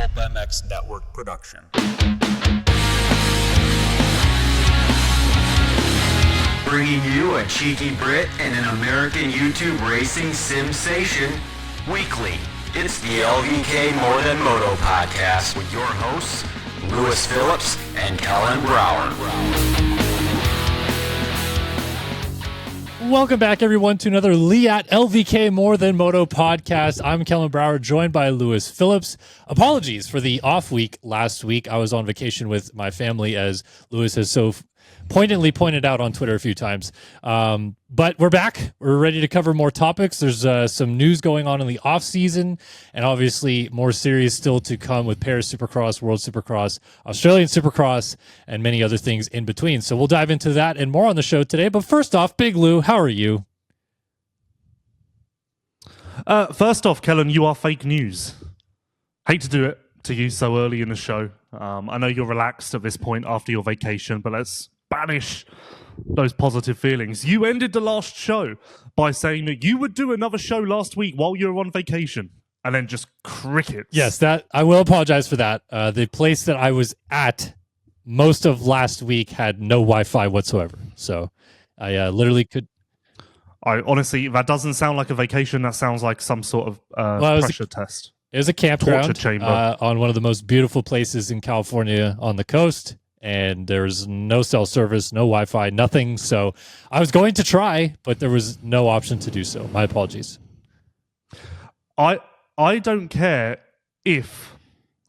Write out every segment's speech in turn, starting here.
Pulp MX Network production. Bringing you a cheeky Brit and an American YouTube racing sensation weekly. It's the LVK More Than Moto podcast with your hosts, Phillips and Kellen Brauer. Welcome back, everyone, to another Leatt LVK More Than Moto podcast. I'm Kellen Brauer, joined by Phillips. Apologies for the off week last week. I was on vacation with my family, as Lewis has so poignantly pointed out on Twitter a few times. But we're back. We're ready to cover more topics. There's some news going on in the off season, and obviously more series still to come with Paris Supercross, World Supercross, Australian Supercross, and many other things in between. So we'll dive into that and more on the show today. But first off, Big Lou, how are you? First off, Kellen, you are fake news. Hate to do it to you so early in the show. I know you're relaxed at this point after your vacation, but let's banish those positive feelings. You ended the last show by saying that you would do another show last week while you were on vacation, and then just crickets. Yes, that I will apologize for that. The place that I was at most of last week had no Wi-Fi whatsoever, so I literally could. I honestly, that doesn't sound like a vacation. That sounds like some sort of pressure test. It was a campground torture chamber on one of the most beautiful places in California on the coast, and there's no cell service, no Wi-Fi, nothing. So I was going to try, but there was no option to do so. My apologies. I don't care if,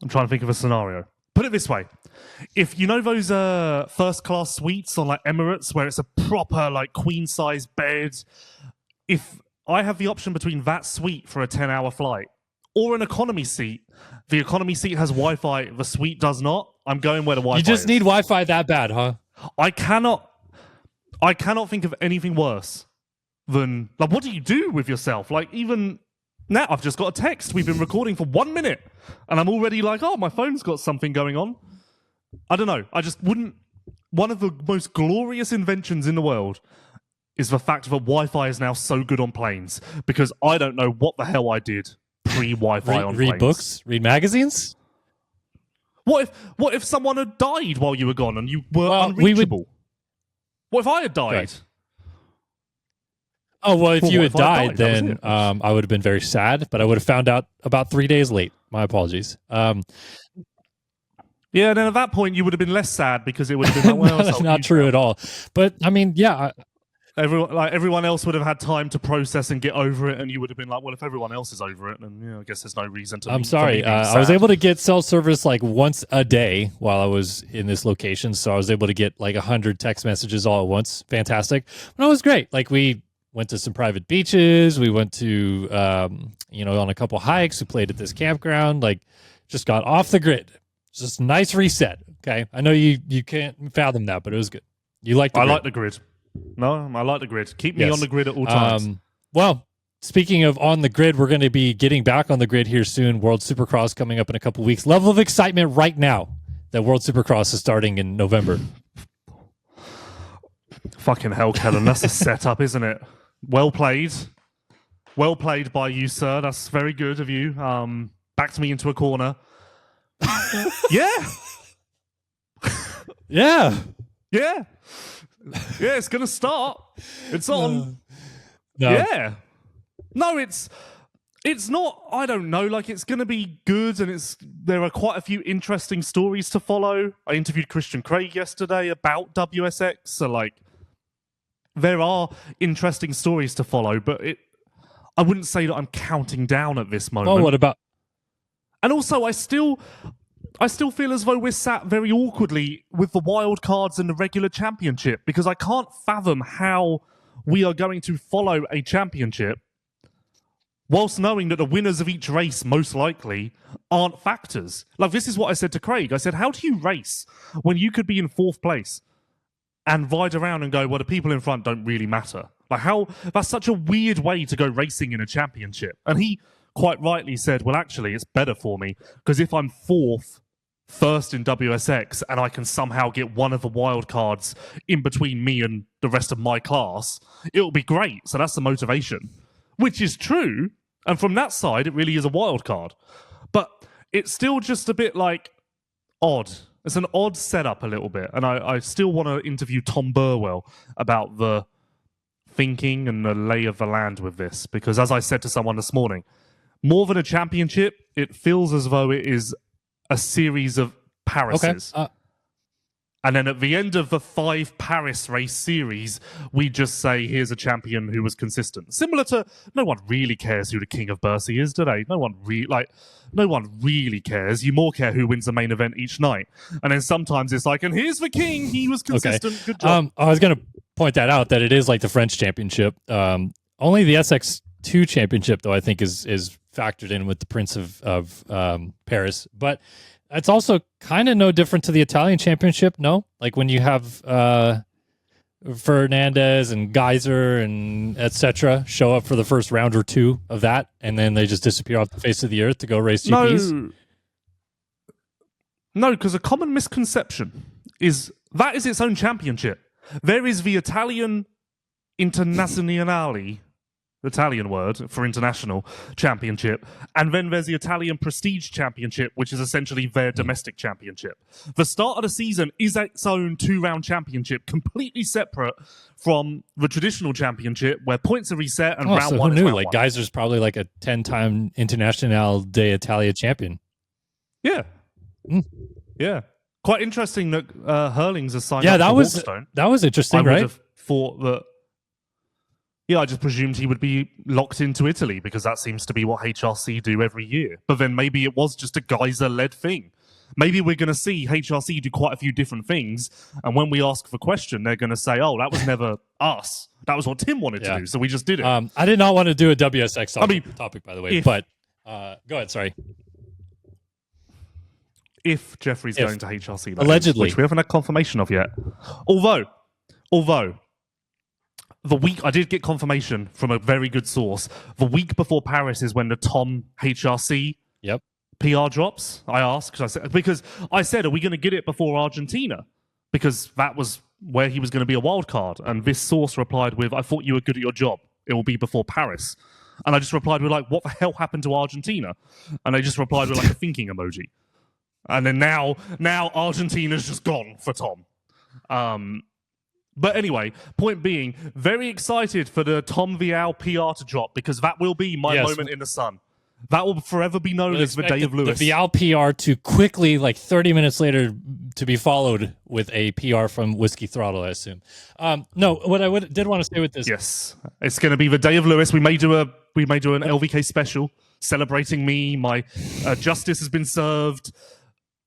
I'm trying to think of a scenario. Put it this way. If you know those first class suites on like Emirates where it's a proper like queen size bed, if I have the option between that suite for a 10-hour flight or an economy seat, the economy seat has Wi-Fi, the suite does not, I'm going where the Wi-Fi is. You just need Wi-Fi that bad, huh? I cannot think of anything worse than, like, what do you do with yourself? Like, even now, I've just got a text. We've been recording for 1 minute, and I'm already like, oh, my phone's got something going on. I don't know. I just wouldn't. One of the most glorious inventions in the world is the fact that Wi-Fi is now so good on planes, because I don't know what the hell I did pre-Wi-Fi on planes. Read books? Read magazines? What if someone had died while you were gone and you were unreachable? What if I had died? Right. Oh, well, if you had died, then I would have been very sad, but I would have found out about 3 days late. My apologies. Yeah, and then at that point, you would have been less sad because it would have been like, well, that's not true at all. But, I mean, yeah. Everyone else would have had time to process and get over it, and you would have been like, well, if everyone else is over it, then I guess there's no reason to. I'm sorry. I was able to get cell service like once a day while I was in this location, so I was able to get like 100 text messages all at once. Fantastic. But it was great. Like, we went to some private beaches. We went to, on a couple hikes. We played at this campground. Like, just got off the grid. Just a nice reset. Okay, I know you can't fathom that, but it was good. You like the grid. I like the grid. No, I like the grid. Keep me on the grid at all times. Well, speaking of on the grid, we're going to be getting back on the grid here soon. World Supercross coming up in a couple weeks. Level of excitement right now that World Supercross is starting in November. Fucking hell, Kellen. That's a setup, isn't it? Well played. Well played by you, sir. That's very good of you. Backed me into a corner. Yeah. Yeah. Yeah. Yeah, it's going to start. It's on. No. Yeah. No, it's not, I don't know, like, it's going to be good, and there are quite a few interesting stories to follow. I interviewed Christian Craig yesterday about WSX, so, like, there are interesting stories to follow, but I wouldn't say that I'm counting down at this moment. Oh, what about? And also, I still feel as though we're sat very awkwardly with the wild cards and the regular championship, because I can't fathom how we are going to follow a championship whilst knowing that the winners of each race most likely aren't factors. Like, this is what I said to Craig. I said, how do you race when you could be in fourth place and ride around and go, well, the people in front don't really matter? Like, how? That's such a weird way to go racing in a championship. And he quite rightly said, well, actually, it's better for me, because if I'm first in WSX and I can somehow get one of the wild cards in between me and the rest of my class, it'll be great. So that's the motivation, which is true. And from that side, it really is a wild card. But it's still just a bit like odd. It's an odd setup a little bit. And I still want to interview Tom Burwell about the thinking and the lay of the land with this. Because as I said to someone this morning, more than a championship, it feels as though it is a series of Parises. Okay. And then at the end of the 5 Paris race series, we just say, here's a champion who was consistent. Similar to, no one really cares who the king of Barcia is, do they? No one really cares. You more care who wins the main event each night. And then sometimes it's like, and here's the king. He was consistent. Okay. Good job. I was going to point that out, that it is like the French championship. Only the SX2 championship, though, I think is factored in with the Prince of Paris. But it's also kind of no different to the Italian championship, no? Like when you have Fernandez and Geyser and etc. show up for the first round or two of that, and then they just disappear off the face of the earth to go race GPs? No, because a common misconception is that is its own championship. There is the Italian Internazionale, the Italian word for international championship, and then there's the Italian Prestige Championship, which is essentially their domestic championship. The start of the season is its own 2-round championship, completely separate from the traditional championship, where points are reset and round so one who is knew? round Like one. Geyser's probably like a 10-time International d'Italia champion. Yeah. Yeah. Quite interesting that Hurlings has signed Yeah, up that for was Hawkstone. that was interesting, I would right? have thought that. Yeah, I just presumed he would be locked into Italy because that seems to be what HRC do every year. But then maybe it was just a Geyser-led thing. Maybe we're going to see HRC do quite a few different things, and when we ask the question, they're going to say, "Oh, that was never us. That was what Tim wanted to do, so we just did it." I did not want to do a WSX topic, by the way, but go ahead. Sorry. If Jeffrey's going to HRC, allegedly, which we haven't had confirmation of yet. Although the week I did get confirmation from a very good source. The week before Paris is when the Tom HRC PR drops. I asked because I said, are we going to get it before Argentina? Because that was where he was going to be a wild card. And this source replied with, I thought you were good at your job. It will be before Paris. And I just replied with like, what the hell happened to Argentina? And they just replied with like a thinking emoji. And then now Argentina's just gone for Tom. But anyway, point being, very excited for the Tom Vial PR to drop because that will be my moment in the sun. That will forever be known as the day of Lewis. The Vial PR to quickly, like 30 minutes later, to be followed with a PR from Whiskey Throttle, I assume. No, what I did want to say with this, yes, it's going to be the day of Lewis. We may do an LVK special celebrating me. My justice has been served.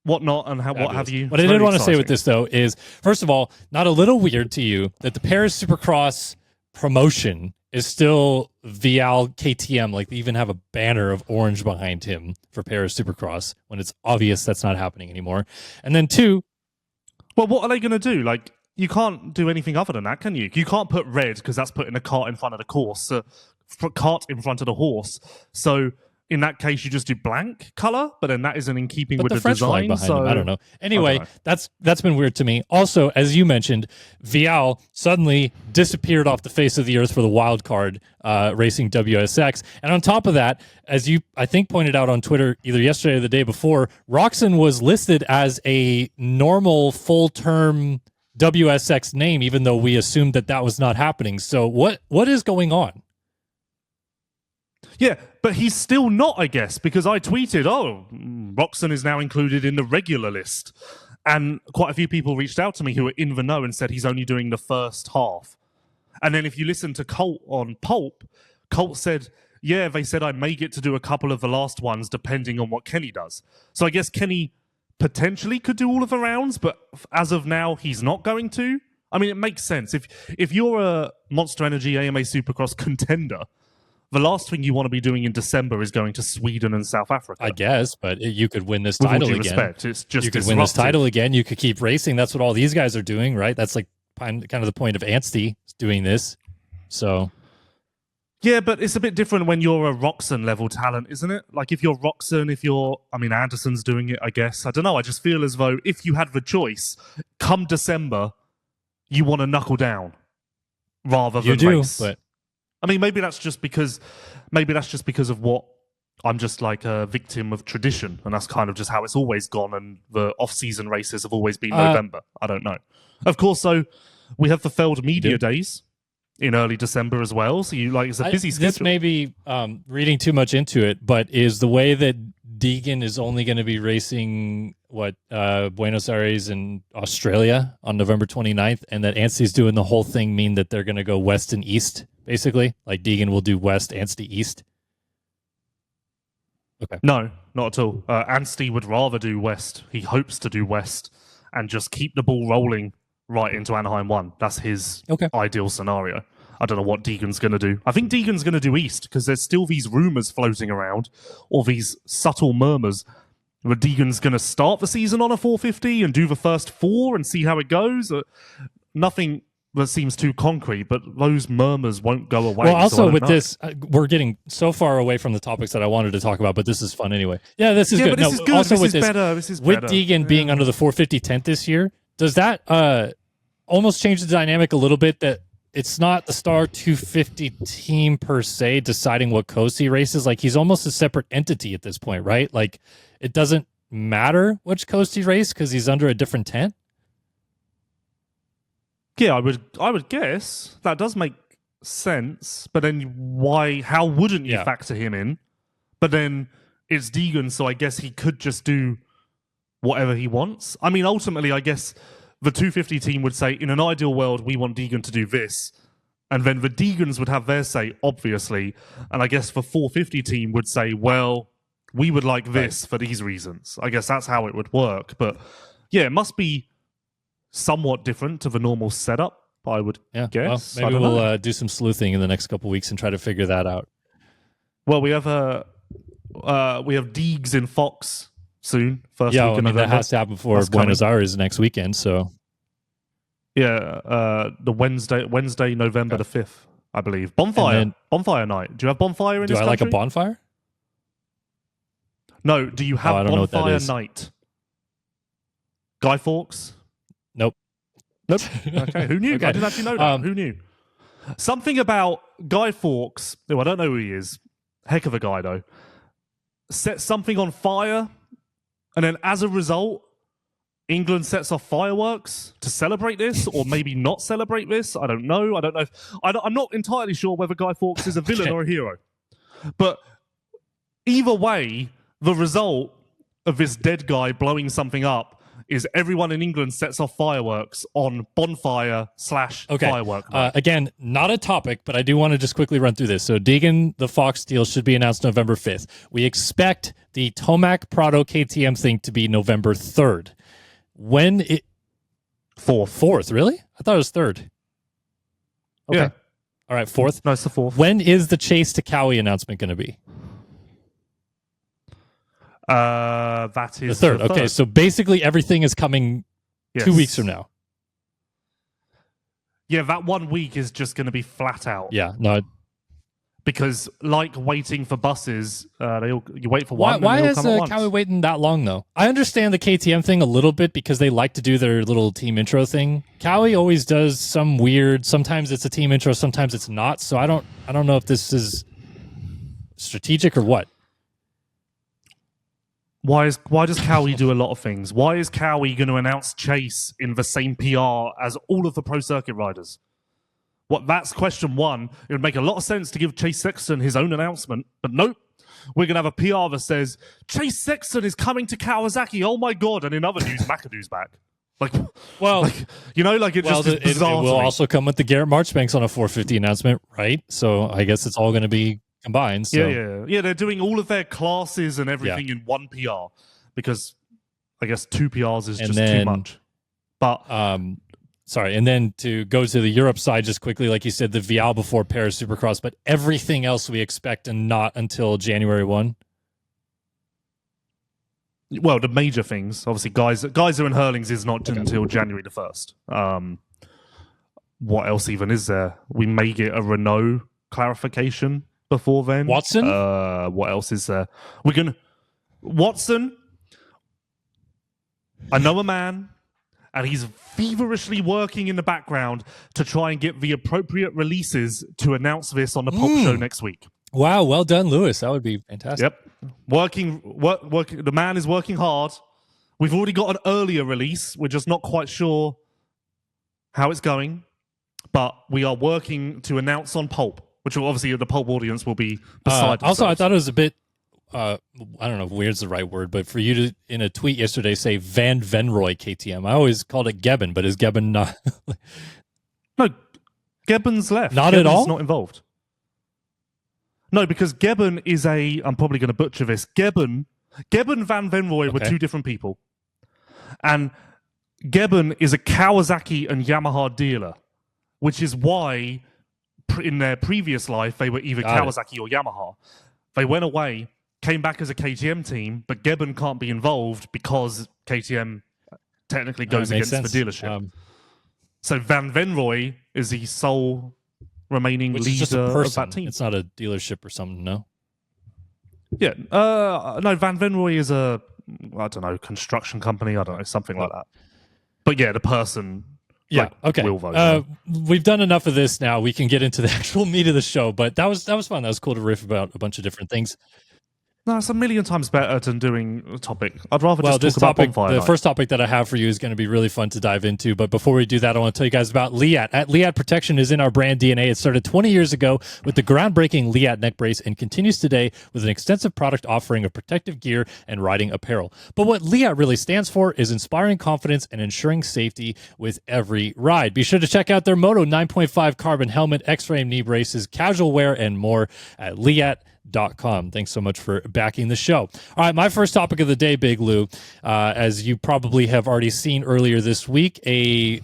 Whatnot and what have you. What I did want to say with this, though, is, first of all, not a little weird to you that the Paris Supercross promotion is still Vial KTM. Like, they even have a banner of orange behind him for Paris Supercross when it's obvious that's not happening anymore. And then two... Well, what are they going to do? Like, you can't do anything other than that, can you? You can't put red because that's putting a cart in front of the course. Cart in front of the horse. So... in that case, you just do blank color, but then that isn't in keeping with the French design. Flag behind him, I don't know. Anyway, that's been weird to me. Also, as you mentioned, Vial suddenly disappeared off the face of the earth for the wild card racing WSX. And on top of that, as you, I think, pointed out on Twitter either yesterday or the day before, Roxon was listed as a normal full-term WSX name, even though we assumed that was not happening. So what is going on? Yeah, but he's still not, I guess, because I tweeted, Roxon is now included in the regular list. And quite a few people reached out to me who were in the know and said he's only doing the first half. And then if you listen to Colt on Pulp, Colt said, yeah, they said I may get to do a couple of the last ones depending on what Kenny does. So I guess Kenny potentially could do all of the rounds, but as of now, he's not going to. I mean, it makes sense. If you're a Monster Energy AMA Supercross contender, the last thing you want to be doing in December is going to Sweden and South Africa. I guess, but you could win this With title all due again. Respect, it's just you could win this title again. You could keep racing. That's what all these guys are doing, right? That's like kind of the point of Anstey doing this. So, yeah, but it's a bit different when you're a Roxon level talent, isn't it? Like if you're Roxon, Anderson's doing it, I guess. I don't know. I just feel as though if you had the choice, come December, you want to knuckle down rather than race. But I mean, maybe that's just because of what I'm just like a victim of tradition, and that's kind of just how it's always gone. And the off-season races have always been November. I don't know. Of course, so we have the Feld Media Days in early December as well. So it's a busy schedule. This may be reading too much into it, but is the way that Deegan is only going to be racing Buenos Aires and Australia on November 29th, and that Anstey's doing the whole thing mean that they're going to go west and east, basically? Like Deegan will do west, Anstey east? Okay. No, not at all. Anstey would rather do west. He hopes to do west and just keep the ball rolling right into Anaheim 1. That's his ideal scenario. I don't know what Deegan's going to do. I think Deegan's going to do east because there's still these rumors floating around, or these subtle murmurs that Deegan's going to start the season on a 450 and do the first 4 and see how it goes. Nothing that seems too concrete, but those murmurs won't go away. Well, also with this, we're getting so far away from the topics that I wanted to talk about, but this is fun anyway. Yeah, this is good. But this is good. Also this is better. This is with better. Deegan being under the 450 tent this year, does that almost change the dynamic a little bit that it's not the Star 250 team per se deciding what coast he races? Like, he's almost a separate entity at this point, right? Like, it doesn't matter which coast he races because he's under a different tent? Yeah, I would guess that does make sense. But then how wouldn't you factor him in? But then it's Deegan, so I guess he could just do whatever he wants. I mean, ultimately, I guess the 250 team would say, in an ideal world, we want Deegan to do this. And then the Deegans would have their say, obviously. And I guess the 450 team would say, well, we would like this for these reasons. I guess that's how it would work. But yeah, it must be somewhat different to the normal setup, I would guess. Well, maybe we'll do some sleuthing in the next couple weeks and try to figure that out. Well, we have Deegs in Fox soon. First week in November. That has to happen before Buenos Aires next weekend. So yeah, the Wednesday, November the 5th, I believe. Bonfire night. Do you have bonfire in this country? Do I like a bonfire? No. Do you have bonfire night? Guy Fawkes? Nope. Okay, who knew? I didn't actually know that. Who knew? Something about Guy Fawkes, I don't know who he is. Heck of a guy, though. Set something on fire, and then as a result, England sets off fireworks to celebrate this, or maybe not celebrate this. I don't know. I'm not entirely sure whether Guy Fawkes is a villain or a hero. But either way, the result of this dead guy blowing something up is everyone in England sets off fireworks on bonfire/firework. Again, not a topic, but I do want to just quickly run through this. So Deegan, the Fox deal should be announced November 5th. We expect the Tomac Prado KTM thing to be November 3rd. When it... 4th, really? I thought it was 3rd. Okay. Yeah. All right, 4th. No, it's the 4th. When is the Chase to Cowie announcement going to be? That is the 3rd. Okay, so basically everything is coming 2 weeks from now. Yeah, that 1 week is just going to be flat out. Yeah, no. Because like waiting for buses, you wait for one. Why is Cowie waiting that long though? I understand the KTM thing a little bit because they like to do their little team intro thing. Cowie always does some weird. Sometimes it's a team intro, sometimes it's not. So I don't know if this is strategic or what. Why does Cowie do a lot of things? Why is Cowie going to announce Chase in the same PR as all of the Pro Circuit riders? That's question one. It would make a lot of sense to give Chase Sexton his own announcement, but nope. We're going to have a PR that says, Chase Sexton is coming to Kawasaki, oh my God. And in other news, McAdoo's back. It bizarre. It will also come with the Garrett Marchbanks on a 450 announcement, right? So I guess it's all going to be combined. So. Yeah. They're doing all of their classes and everything in one PR because I guess 2 PRs is too much. But sorry, and then to go to the Europe side just quickly, like you said, the Vial before Paris Supercross, but everything else we expect and not until January 1. Well, the major things, obviously, Geyser and Hurlings is not until January the 1st. What else even is there? We may get a Renault clarification before then. Watson? What else is there? Watson. I know a man, and he's feverishly working in the background to try and get the appropriate releases to announce this on the Pop Show next week. Wow, well done, Lewis. That would be fantastic. Yep. The man is working hard. We've already got an earlier release. We're just not quite sure how it's going, but we are working to announce on Pulp, which will obviously the Pulp audience will be beside themselves. Also, I thought it was a bit, I don't know if weird's the right word, but for you to, in a tweet yesterday, say Van Venrooy KTM. I always called it Gebben, but is Gebben not? No, Gebben's left. Not Gebben's at all? not involved. No, because Gebben is I'm probably going to butcher this. Gebben Van Venrooy were two different people. And Gebben is a Kawasaki and Yamaha dealer, which is why in their previous life they were either Kawasaki or Yamaha. They went away, came back as a KTM team, but Gebben can't be involved because KTM technically goes against the dealership. So Van Venrooy is the sole remaining leader of that team. It's not a dealership or something, no? Yeah. No, Van Venrooy is a, I don't know, construction company. I don't know, something like that. But yeah, the person... Yeah. Okay. We've done enough of this now. We can get into the actual meat of the show. But that was fun. That was cool to riff about a bunch of different things. No, it's a million times better than doing a topic. I'd rather just this talk topic, about Bonfire the Night. first topic that I have for you is going to be really fun to dive into. But before we do that, I want to tell you guys about Leatt. Leatt protection is in our brand DNA. It started 20 years ago with the groundbreaking Leatt neck brace and continues today with an extensive product offering of protective gear and riding apparel. But what Leatt really stands for is inspiring confidence and ensuring safety with every ride. Be sure to check out their Moto 9.5 carbon helmet, X-frame knee braces, casual wear, and more at Leatt.com. Thanks so much for backing the show. All right, my first topic of the day, Big Lou, as you probably have already seen earlier this week, a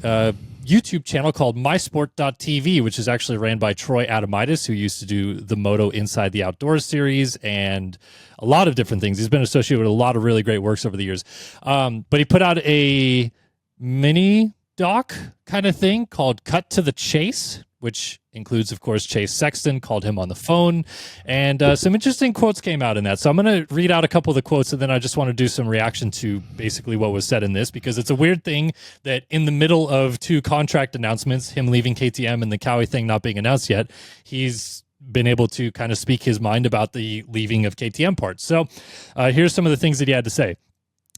YouTube channel called mysport.tv, which is actually ran by Troy Adamitis, who used to do the Moto Inside the Outdoors series and a lot of different things. He's been associated with a lot of really great works over the years. But he put out a mini doc kind of thing called Cut to the Chase, which includes, of course, Chase Sexton, called him on the phone, and some interesting quotes came out in that. So I'm going to read out a couple of the quotes, and then I just want to do some reaction to basically what was said in this, because it's a weird thing that in the middle of two contract announcements, him leaving KTM and the Cowie thing not being announced yet, he's been able to kind of speak his mind about the leaving of KTM parts. So here's some of the things that he had to say.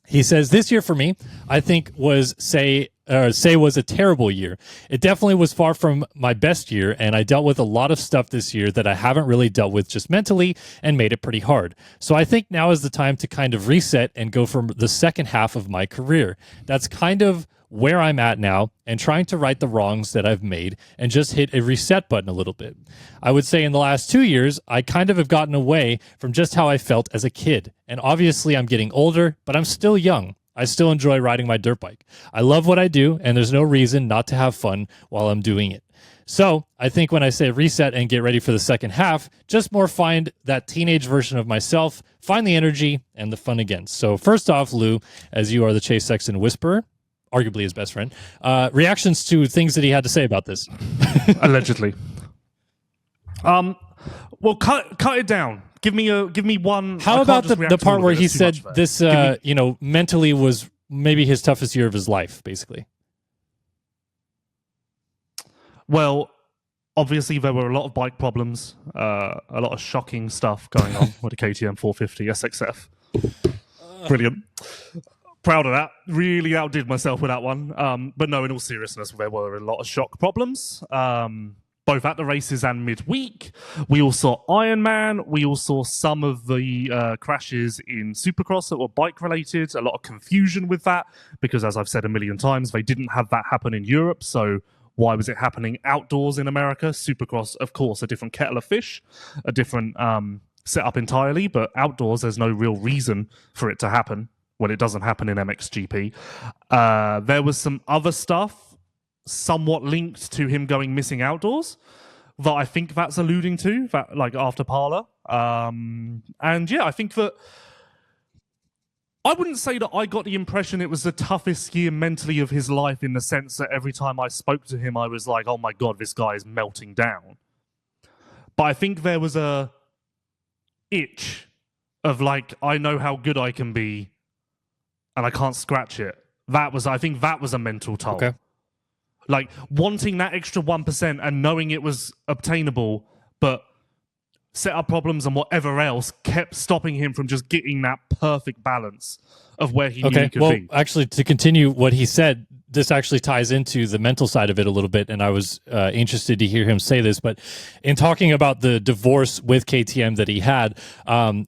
He says, "This year for me, I think was was a terrible year. It definitely was far from my best year, and I dealt with a lot of stuff this year that I haven't really dealt with just mentally and made it pretty hard. So I think now is the time to kind of reset and go for the second half of my career. That's kind of where I'm at now and trying to right the wrongs that I've made and just hit a reset button a little bit. I would say in the last 2 years, I kind of have gotten away from just how I felt as a kid. And obviously I'm getting older, but I'm still young. I still enjoy riding my dirt bike. I love what I do, and there's no reason not to have fun while I'm doing it. So I think when I say reset and get ready for the second half, just more find that teenage version of myself, find the energy and the fun again." So first off, Lou, as you are the Chase Sexton whisperer, arguably his best friend, reactions to things that he had to say about this. Allegedly. Well, cut it down. Give me one. How about the part where he said this, mentally was maybe his toughest year of his life, basically? Well, obviously there were a lot of bike problems, a lot of shocking stuff going on with the KTM 450 SXF. Brilliant. Proud of that. Really outdid myself with that one. But no, in all seriousness, there were a lot of shock problems. Both at the races and midweek. We all saw Ironman. We all saw some of the crashes in Supercross that were bike-related. A lot of confusion with that, because as I've said a million times, they didn't have that happen in Europe, so why was it happening outdoors in America? Supercross, of course, a different kettle of fish, a different setup entirely, but outdoors, there's no real reason for it to happen when it doesn't happen in MXGP. There was some other stuff somewhat linked to him going missing outdoors that I think that's alluding to, that like after Parla. And yeah, I think that I wouldn't say that I got the impression it was the toughest year mentally of his life, in the sense that every time I spoke to him, I was like, oh my God, this guy is melting down. But I think there was a itch of like, I know how good I can be and I can't scratch it. I think that was a mental toll. Okay. Like wanting that extra 1% and knowing it was obtainable, but setup problems and whatever else kept stopping him from just getting that perfect balance of where he knew he could be. Actually, to continue what he said, this actually ties into the mental side of it a little bit, and I was interested to hear him say this. But in talking about the divorce with KTM that he had,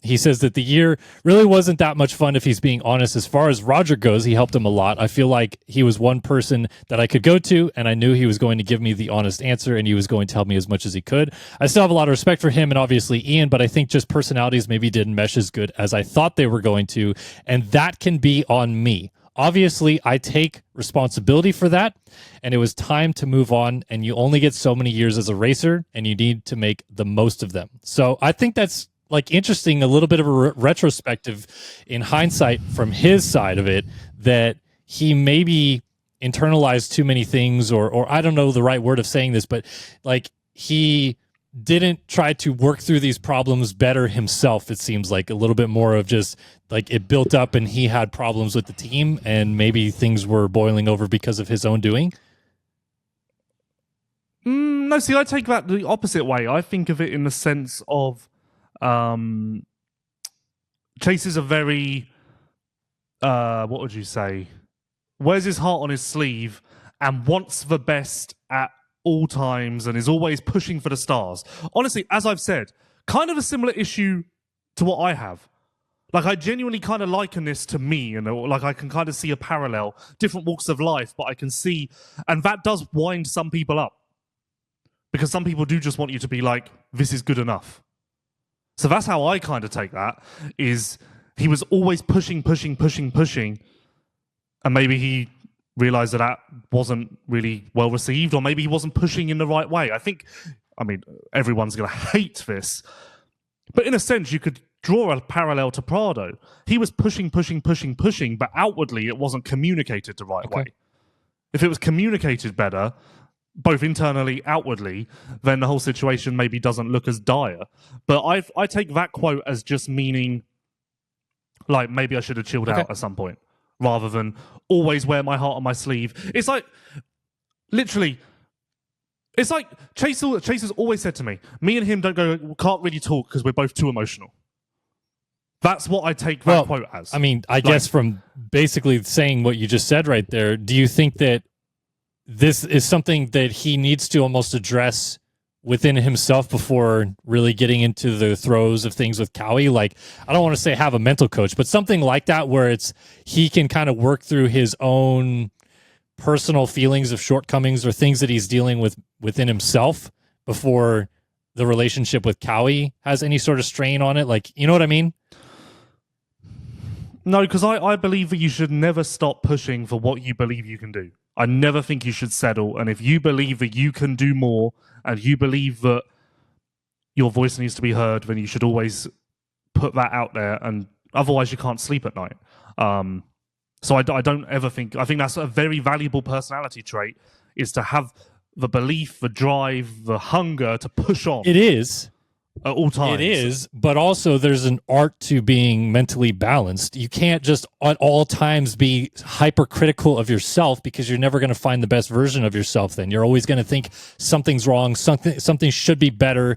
he says that the year really wasn't that much fun, if he's being honest. As far as Roger goes, he helped him a lot. I feel like he was one person that I could go to, and I knew he was going to give me the honest answer, and he was going to help me as much as he could. I still have a lot of respect for him and obviously Ian, but I think just personalities maybe didn't mesh as good as I thought they were going to, and that can be on me. Obviously, I take responsibility for that, and it was time to move on, and you only get so many years as a racer, and you need to make the most of them. So I think that's like interesting, a little bit of a retrospective in hindsight from his side of it, that he maybe internalized too many things, or I don't know the right word of saying this, but like he didn't try to work through these problems better himself. It seems like a little bit more of just like it built up and he had problems with the team, and maybe things were boiling over because of his own doing. No, see, I take that the opposite way. I think of it in the sense of Chase is a very, what would you say, wears his heart on his sleeve and wants the best at all times and is always pushing for the stars. Honestly, as I've said, kind of a similar issue to what I have. Like, I genuinely kind of liken this to me, you know, like I can kind of see a parallel, different walks of life, but I can see, and that does wind some people up. Because some people do just want you to be like, this is good enough. So that's how I kind of take that, is he was always pushing, and maybe he realized that wasn't really well received, or maybe he wasn't pushing in the right way. I mean, everyone's going to hate this, but in a sense, you could draw a parallel to Prado. He was pushing, but outwardly, it wasn't communicated the right way. If it was communicated better, both internally, outwardly, then the whole situation maybe doesn't look as dire. But I take that quote as just meaning, like, maybe I should have chilled out at some point, rather than always wear my heart on my sleeve. It's like, literally, it's like Chase has always said to me, me and him can't really talk because we're both too emotional. That's what I take that quote as. I mean, I guess from basically saying what you just said right there, do you think that this is something that he needs to almost address within himself before really getting into the throes of things with Cowie? Like, I don't want to say have a mental coach, but something like that where he can kind of work through his own personal feelings of shortcomings or things that he's dealing with within himself before the relationship with Cowie has any sort of strain on it. Like, you know what I mean? No, because I believe that you should never stop pushing for what you believe you can do. I never think you should settle. And if you believe that you can do more and you believe that your voice needs to be heard, then you should always put that out there. And otherwise, you can't sleep at night. So I don't ever think... I think that's a very valuable personality trait, is to have the belief, the drive, the hunger to push on. It is. At all times. It is, but also there's an art to being mentally balanced. You can't just at all times be hypercritical of yourself, because you're never going to find the best version of yourself then. You're always going to think something's wrong, something should be better.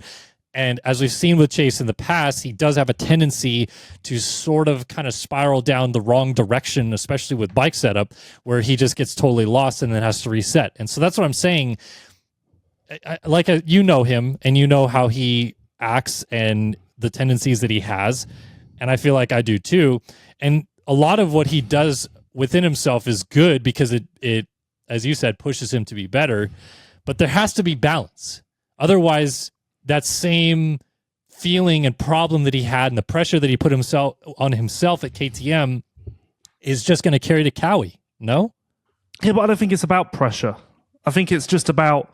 And as we've seen with Chase in the past, he does have a tendency to sort of kind of spiral down the wrong direction, especially with bike setup, where he just gets totally lost and then has to reset. And so that's what I'm saying. You know him, and you know how he acts and the tendencies that he has, and I feel like I do too. And a lot of what he does within himself is good, because it as you said, pushes him to be better, but there has to be balance. Otherwise, that same feeling and problem that he had and the pressure that he put on himself at KTM is just going to carry to Cowie. No? Yeah, but I don't think it's about pressure. I think it's just about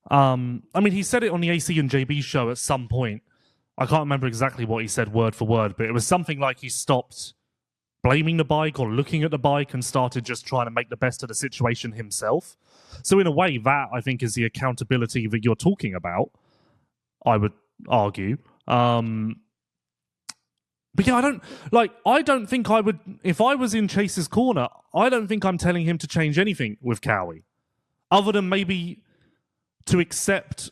I mean, he said it on the AC and JB show at some point. I can't remember exactly what he said word for word, but it was something like he stopped blaming the bike or looking at the bike and started just trying to make the best of the situation himself. So in a way, that, I think, is the accountability that you're talking about, I would argue. But yeah, I don't think I would, if I was in Chase's corner, I don't think I'm telling him to change anything with Cowie, other than maybe to accept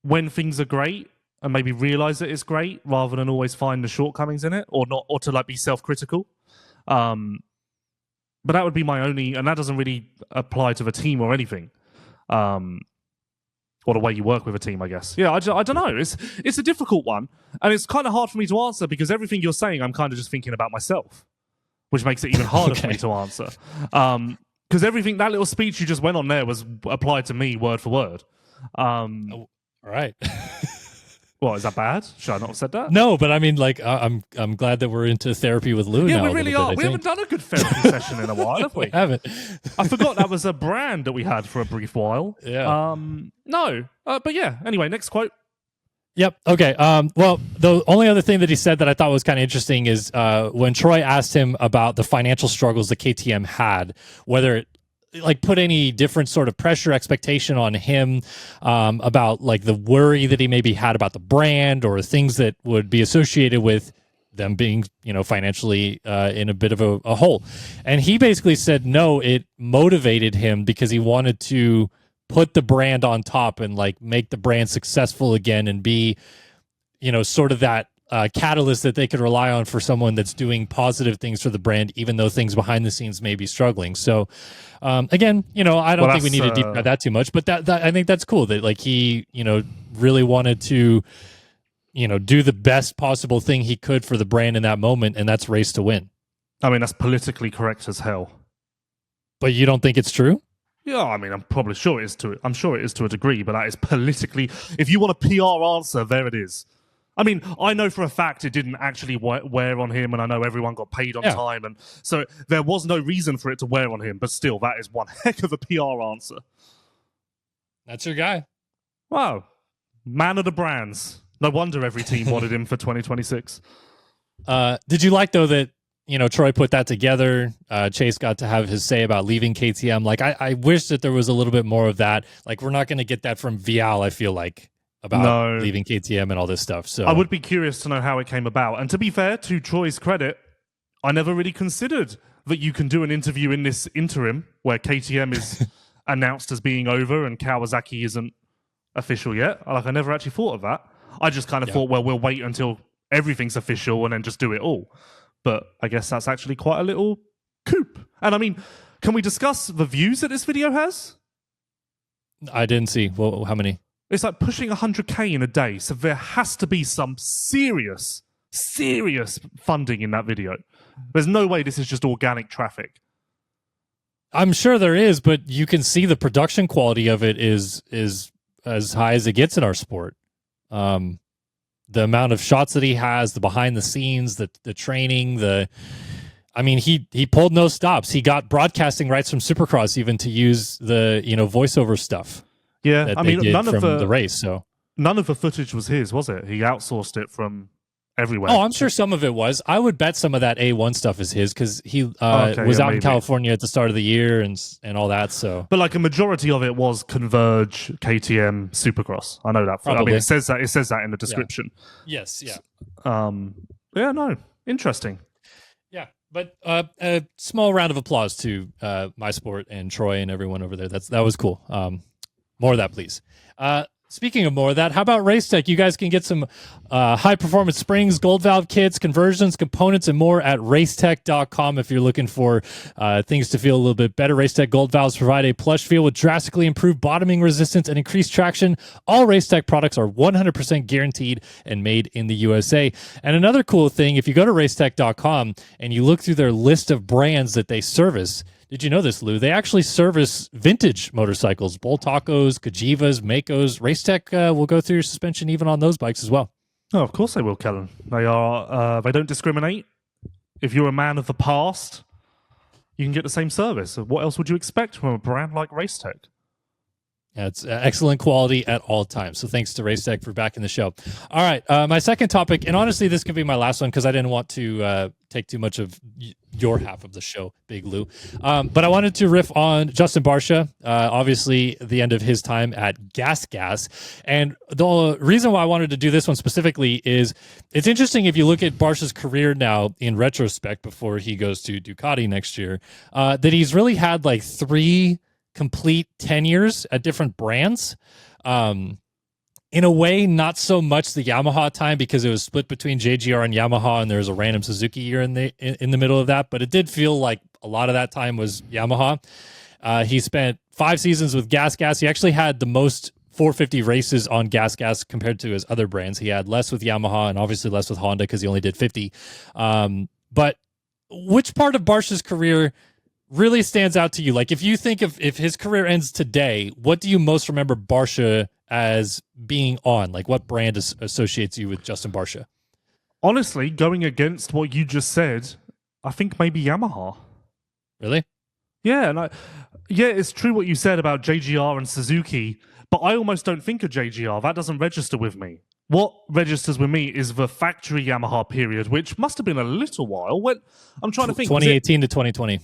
when things are great and maybe realize that it's great rather than always find the shortcomings in it, or not, or to like be self-critical. But that would be my only, and that doesn't really apply to the team or anything, or the way you work with a team, I guess. Yeah, I don't know. It's a difficult one, and it's kind of hard for me to answer because everything you're saying, I'm kind of just thinking about myself, which makes it even harder for me to answer. Because everything, that little speech you just went on there was applied to me word for word. All right. What, is that bad? Should I not have said that? No, but I mean, like, I'm glad that we're into therapy with Lou now. Yeah, we really are. We haven't done a good therapy session in a while, have we? We haven't. I forgot that was a brand that we had for a brief while. Yeah. No. But yeah, anyway, next quote. Yep. Okay. Well, the only other thing that he said that I thought was kind of interesting is when Troy asked him about the financial struggles that KTM had, whether it like put any different sort of pressure expectation on him about like the worry that he maybe had about the brand or things that would be associated with them being, financially in a bit of a hole. And he basically said, no, it motivated him because he wanted to put the brand on top and like make the brand successful again and be, sort of that catalyst that they could rely on for someone that's doing positive things for the brand, even though things behind the scenes may be struggling. So again, I don't think we need to deep dive that too much, but that I think that's cool that like he, really wanted to, do the best possible thing he could for the brand in that moment. And that's race to win. I mean, that's politically correct as hell. But you don't think it's true? Yeah, I mean, I'm probably sure it is I'm sure it is to a degree, but that is politically, if you want a PR answer, there it is. I mean, I know for a fact it didn't actually wear on him, and I know everyone got paid on time, and so there was no reason for it to wear on him, but still, that is one heck of a PR answer. That's your guy. Wow. Man of the brands. No wonder every team wanted him for 2026. Did you like, though, that, Troy put that together? Chase got to have his say about leaving KTM. Like, I wish that there was a little bit more of that. Like, we're not going to get that from Vial, I feel like, about leaving KTM and all this stuff. So I would be curious to know how it came about. And to be fair, to Troy's credit, I never really considered that you can do an interview in this interim where KTM is announced as being over and Kawasaki isn't official yet. Like, I never actually thought of that. I just kind of thought, well, we'll wait until everything's official and then just do it all. But I guess that's actually quite a little coup. And I mean, can we discuss the views that this video has? I didn't see. Well, how many? It's like pushing 100K in a day. So there has to be some serious funding in that video. There's no way this is just organic traffic. I'm sure there is, but you can see the production quality of it is as high as it gets in our sport. The amount of shots that he has, the behind the scenes, the training, he pulled no stops. He got broadcasting rights from Supercross even to use the, voiceover stuff. Yeah, I mean, none of the race. So none of the footage was his, was it? He outsourced it from everywhere. Oh, I'm sure some of it was. I would bet some of that A1 stuff is his because he was out in California at the start of the year and all that. So, but like a majority of it was Converge, KTM, Supercross. I know that. Probably. I mean, it says that in the description. Yeah. Yes. Yeah. Yeah. No. Interesting. Yeah, but a small round of applause to my sport and Troy and everyone over there. That was cool. More of that, please. Speaking of more of that, how about Racetech? You guys can get some high-performance springs, gold valve kits, conversions, components, and more at racetech.com if you're looking for things to feel a little bit better. Racetech gold valves provide a plush feel with drastically improved bottoming resistance and increased traction. All Racetech products are 100% guaranteed and made in the USA. And another cool thing, if you go to racetech.com and you look through their list of brands that they service, did you know this, Lou? They actually service vintage motorcycles, Bull Tacos, Kajivas, Makos. Racetech will go through your suspension even on those bikes as well. Oh, of course they will, Kellen. They don't discriminate. If you're a man of the past, you can get the same service. What else would you expect from a brand like Racetech? Yeah, it's excellent quality at all times. So thanks to Racetech for backing the show. All right, my second topic, and honestly, this could be my last one because I didn't want to take too much of your half of the show, Big Lou. But I wanted to riff on Justin Barcia, obviously the end of his time at Gas. And the reason why I wanted to do this one specifically is it's interesting if you look at Barcia's career now in retrospect before he goes to Ducati next year, that he's really had like 3 complete tenures at different brands. And in a way, not so much the Yamaha time because it was split between JGR and Yamaha, and there was a random Suzuki year in the middle of that. But it did feel like a lot of that time was Yamaha. He spent 5 seasons with Gas. He actually had the most 450 races on Gas compared to his other brands. He had less with Yamaha and obviously less with Honda because he only did 50. But which part of Barcia's career really stands out to you? Like, if you think of if his career ends today, what do you most remember Barcia as being on? Like, what brand associates you with Justin Barcia? Honestly, going against what you just said, I think maybe Yamaha. Really? Yeah, it's true what you said about JGR and Suzuki, but I almost don't think of JGR. That doesn't register with me. What registers with me is the factory Yamaha period, which must have been a little while. When I'm trying to think, 2018 to 2020.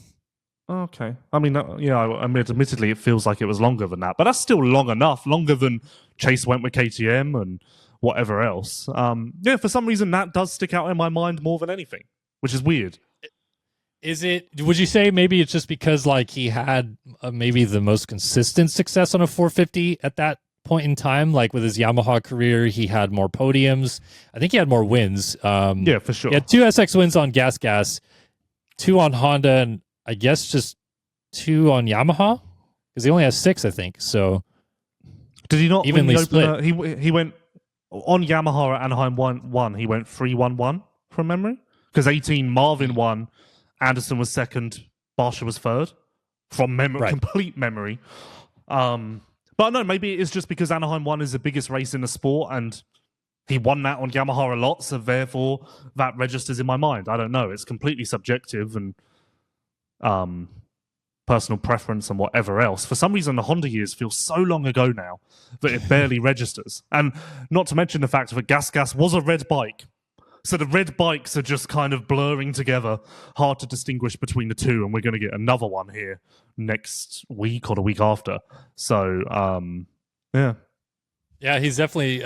Okay. I mean, admittedly, it feels like it was longer than that, but that's still long enough, longer than Chase went with KTM and whatever else. For some reason, that does stick out in my mind more than anything, which is weird. Would you say maybe it's just because like he had maybe the most consistent success on a 450 at that point in time? Like with his Yamaha career, he had more podiums. I think he had more wins. Yeah, for sure. He had 2 SX wins on Gas, 2 on Honda, and I guess just 2 on Yamaha because he only has 6, I think. So did he not evenly split? He went on Yamaha at Anaheim 1. He went 3-1-1 from memory because 18 Marvin won, Anderson was second, Barcia was third from memory, complete memory. But no, maybe it's just because Anaheim 1 is the biggest race in the sport and he won that on Yamaha a lot, so therefore that registers in my mind. I don't know. It's completely subjective and personal preference and whatever else. For some reason, the Honda years feel so long ago now that it barely registers. And not to mention the fact that Gas was a red bike. So the red bikes are just kind of blurring together, hard to distinguish between the two, and we're going to get another one here next week or the week after. So, yeah. Yeah, he's definitely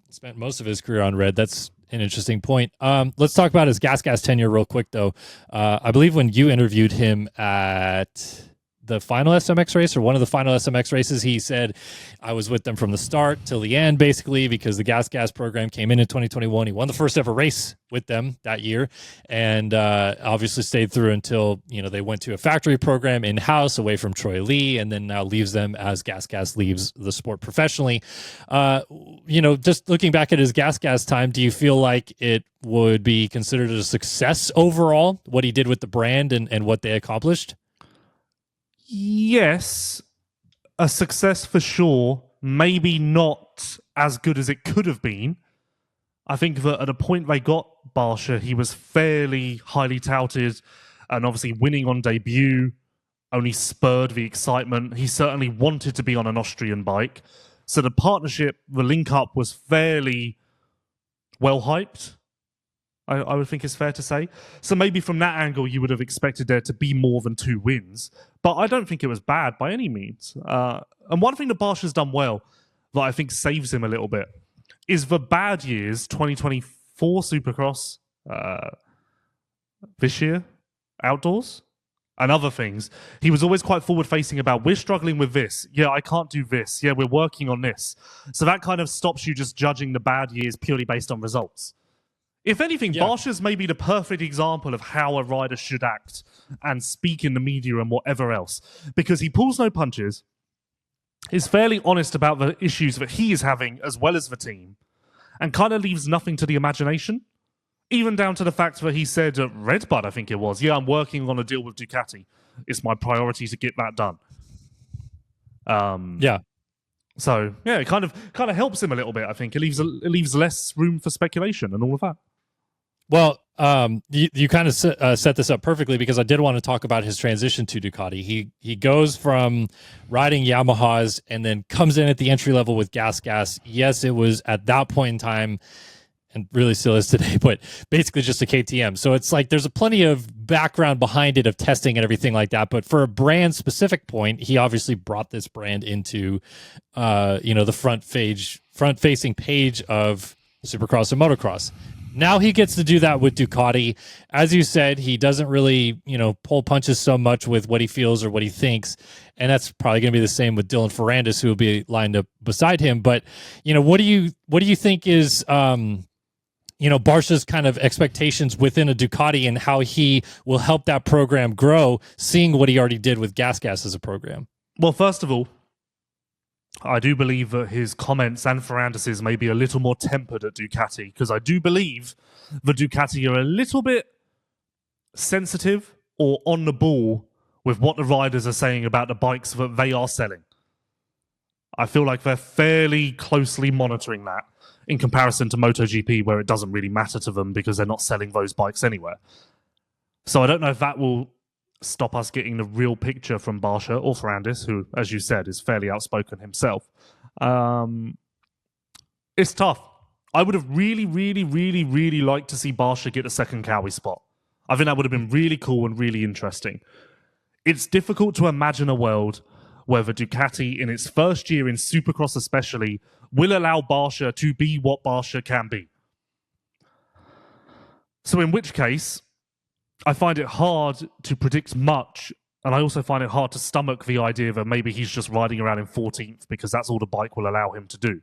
spent most of his career on red. That's an interesting point. Let's talk about his Gas tenure real quick, though. I believe when you interviewed him at the final SMX race or one of the final SMX races, he said, I was with them from the start till the end, basically, because the Gas program came in 2021. He won the first ever race with them that year and obviously stayed through until, they went to a factory program in-house away from Troy Lee and then now leaves them as Gas leaves the sport professionally. Just looking back at his Gas time, do you feel like it would be considered a success overall, what he did with the brand and what they accomplished? Yes, a success for sure. Maybe not as good as it could have been. I think that at a point they got Barcia, he was fairly highly touted, and obviously winning on debut only spurred the excitement. He certainly wanted to be on an Austrian bike. So the partnership, the link-up was fairly well hyped. I would think it's fair to say. So maybe from that angle, you would have expected there to be more than 2 wins. But I don't think it was bad by any means. And one thing that Barcia's done well that I think saves him a little bit is the bad years, 2024 Supercross, this year, outdoors, and other things. He was always quite forward-facing about, we're struggling with this. Yeah, I can't do this. Yeah, we're working on this. So that kind of stops you just judging the bad years purely based on results. If anything, Barcia's maybe the perfect example of how a rider should act and speak in the media and whatever else. Because he pulls no punches, is fairly honest about the issues that he is having as well as the team, and kind of leaves nothing to the imagination. Even down to the fact that he said at Redbud, I think it was, I'm working on a deal with Ducati. It's my priority to get that done. So, it kind of helps him a little bit, I think. It leaves less room for speculation and all of that. Well, you kind of set this up perfectly because I did want to talk about his transition to Ducati. He goes from riding Yamahas and then comes in at the entry level with Gas. Yes, it was at that point in time, and really still is today, but basically just a KTM. So it's like there's plenty of background behind it of testing and everything like that. But for a brand specific point, he obviously brought this brand into the front facing page of Supercross and motocross. Now he gets to do that with Ducati. As you said, he doesn't really, pull punches so much with what he feels or what he thinks. And that's probably going to be the same with Dylan Ferrandis, who will be lined up beside him. But, what do you think is, Barcia's kind of expectations within a Ducati and how he will help that program grow, seeing what he already did with Gas as a program? Well, first of all, I do believe that his comments and Ferrandis's may be a little more tempered at Ducati, because I do believe the Ducati are a little bit sensitive or on the ball with what the riders are saying about the bikes that they are selling. I feel like they're fairly closely monitoring that in comparison to MotoGP, where it doesn't really matter to them because they're not selling those bikes anywhere. So I don't know if that will stop us getting the real picture from Barcia or Ferrandis, who, as you said, is fairly outspoken himself. It's tough. I would have really, really, really, really liked to see Barcia get a second Cowie spot. I think that would have been really cool and really interesting. It's difficult to imagine a world where the Ducati, in its first year in Supercross especially, will allow Barcia to be what Barcia can be. So in which case, I find it hard to predict much, and I also find it hard to stomach the idea that maybe he's just riding around in 14th because that's all the bike will allow him to do.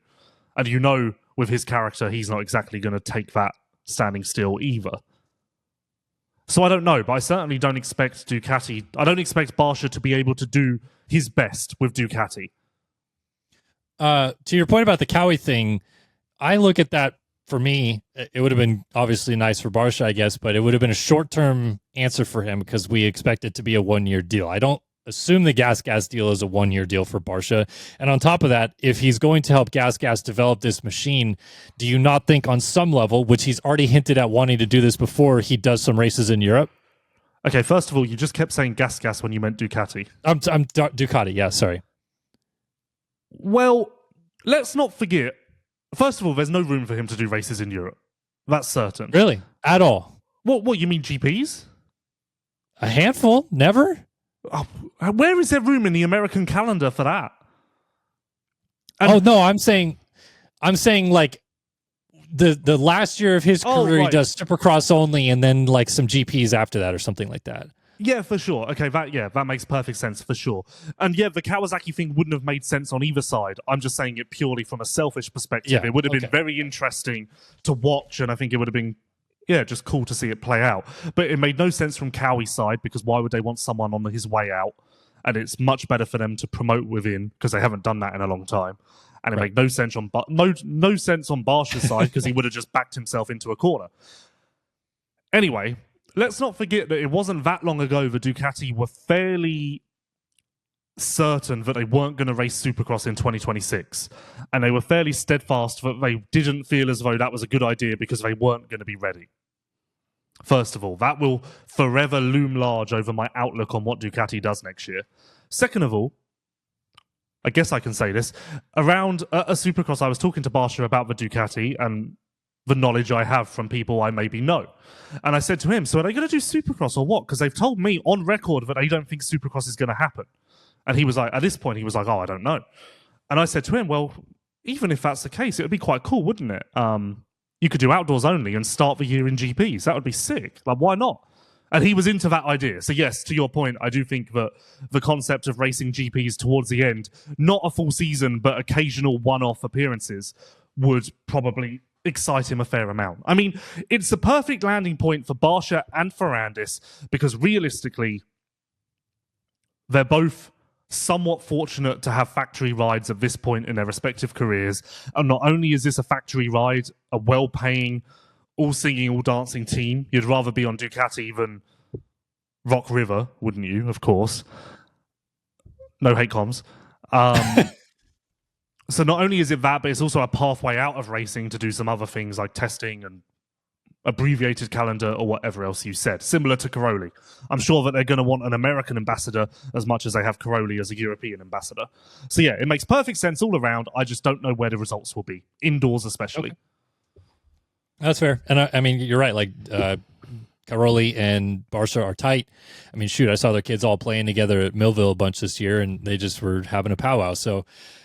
And with his character, he's not exactly going to take that standing still either. So I don't know, but I certainly don't expect Barcia to be able to do his best with Ducati. To your point about the Cowie thing, I look at that. For me, it would have been obviously nice for Barcia, I guess, but it would have been a short-term answer for him because we expect it to be a one-year deal. I don't assume the Gas deal is a one-year deal for Barcia. And on top of that, if he's going to help Gas develop this machine, do you not think on some level, which he's already hinted at wanting to do this before, he does some races in Europe? Okay, first of all, you just kept saying Gas when you meant Ducati. I'm Ducati, yeah, sorry. Well, let's not forget, first of all, there's no room for him to do races in Europe. That's certain. Really? At all? What you mean GPs? A handful? Never? Oh, where is there room in the American calendar for that? No, I'm saying like the last year of his career, right. He does Supercross only and then like some GPs after that or something like that. Yeah, for sure. Okay, that makes perfect sense, for sure. And yeah, the Kawasaki thing wouldn't have made sense on either side. I'm just saying it purely from a selfish perspective. Yeah, it would have been very interesting to watch, and I think it would have been, just cool to see it play out. But it made no sense from Cowie's side, because why would they want someone on his way out? And it's much better for them to promote within, because they haven't done that in a long time. And it made no sense on no sense on Barcia's side, because he would have just backed himself into a corner. Anyway, let's not forget that it wasn't that long ago the Ducati were fairly certain that they weren't going to race Supercross in 2026. And they were fairly steadfast that they didn't feel as though that was a good idea because they weren't going to be ready. First of all, that will forever loom large over my outlook on what Ducati does next year. Second of all, I guess I can say this, around a Supercross, I was talking to Barcia about the Ducati and the knowledge I have from people I maybe know. And I said to him, so are they going to do Supercross or what? Because they've told me on record that they don't think Supercross is going to happen. And he was like, at this point, he was like, oh, I don't know. And I said to him, well, even if that's the case, it would be quite cool, wouldn't it? You could do outdoors only and start the year in GPs. That would be sick. Like, why not? And he was into that idea. So yes, to your point, I do think that the concept of racing GPs towards the end, not a full season, but occasional one-off appearances, would probably excite him a fair amount. I mean, it's the perfect landing point for Barcia and Ferrandis, because realistically, they're both somewhat fortunate to have factory rides at this point in their respective careers. And not only is this a factory ride, a well-paying, all-singing, all-dancing team, you'd rather be on Ducati than Rock River, wouldn't you, of course? No hate comms. So not only is it that, but it's also a pathway out of racing to do some other things like testing and abbreviated calendar or whatever else you said, similar to Caroli. I'm sure that they're going to want an American ambassador as much as they have Caroli as a European ambassador. So yeah, it makes perfect sense all around. I just don't know where the results will be, indoors especially. Okay. That's fair. And I mean, you're right. Like, Caroli and Barcia are tight. I mean, shoot, I saw their kids all playing together at Millville a bunch this year, and they just were having a powwow. So,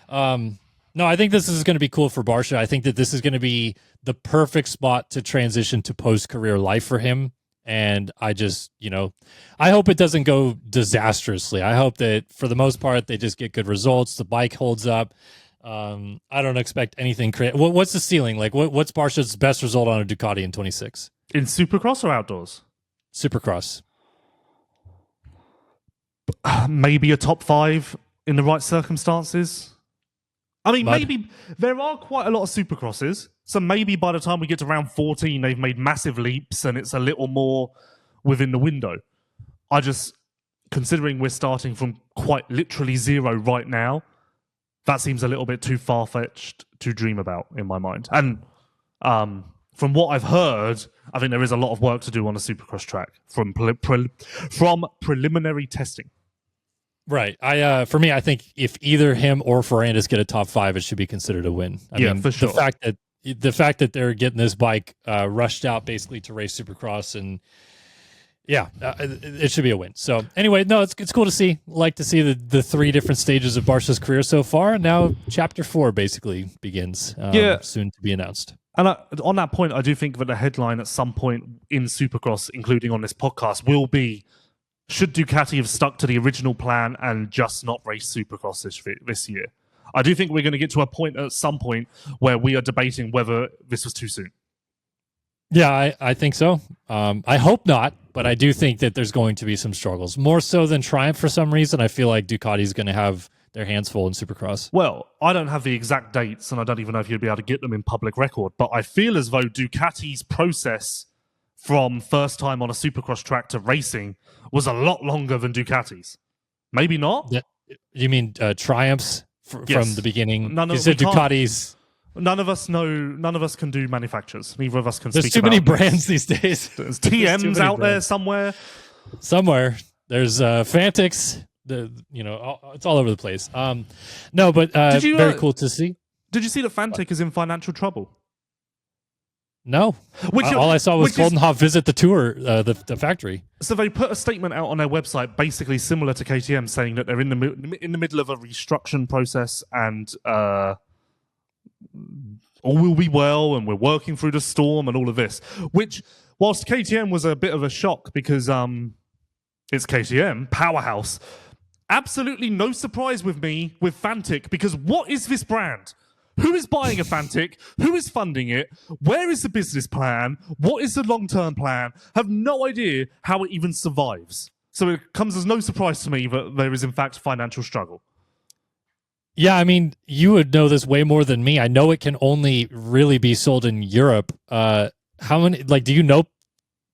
no, I think this is going to be cool for Barcia. I think that this is going to be the perfect spot to transition to post-career life for him. And I just, I hope it doesn't go disastrously. I hope that for the most part, they just get good results. The bike holds up. I don't expect anything crazy. What's the ceiling? Like, what's Barcia's best result on a Ducati in 26? In Supercross or outdoors? Supercross. Maybe a top 5 in the right circumstances. I mean, maybe there are quite a lot of Supercrosses, so maybe by the time we get to round 14, they've made massive leaps and it's a little more within the window. Considering we're starting from quite literally zero right now, that seems a little bit too far-fetched to dream about in my mind. And from what I've heard, I think there is a lot of work to do on a Supercross track from preliminary testing. Right. For me, I think if either him or Ferrandis get a top 5, it should be considered a win. I mean, for sure. The fact that they're getting this bike rushed out basically to race Supercross, and it should be a win. So anyway, no, it's cool to see. Like to see the 3 different stages of Barcia's career so far. Now chapter 4 basically begins. Soon to be announced. And on that point, I do think that the headline at some point in Supercross, including on this podcast, will be, should Ducati have stuck to the original plan and just not race Supercross this year? I do think we're going to get to a point at some point where we are debating whether this was too soon. Yeah, I think so. I hope not, but I do think that there's going to be some struggles. More so than Triumph for some reason. I feel like Ducati's going to have their hands full in Supercross. Well, I don't have the exact dates, and I don't even know if you'd be able to get them in public record, but I feel as though Ducati's process from first time on a Supercross track to racing was a lot longer than Ducati's. Maybe not? Yeah. You mean Triumphs from the beginning? You said Ducati's. None of us can do manufacturers. Neither of us can There's speak too about many brands these days. There's TMs out there somewhere. There's Fantics. It's all over the place. No, but very cool to see. Did you see that Fantic is in financial trouble? No. All I saw was Goldenhoff visit the tour, the factory. So they put a statement out on their website, basically similar to KTM, saying that they're in the middle of a restructuring process and all will be well, and we're working through the storm and all of this. Which, whilst KTM was a bit of a shock because it's KTM, powerhouse, absolutely no surprise with me with Fantic, because what is this brand? Who is buying a Fantic? Who is funding it? Where is the business plan? What is the long-term plan? Have no idea how it even survives. So it comes as no surprise to me that there is in fact financial struggle. Yeah, I mean, you would know this way more than me. I know it can only really be sold in Europe. How many? Do you know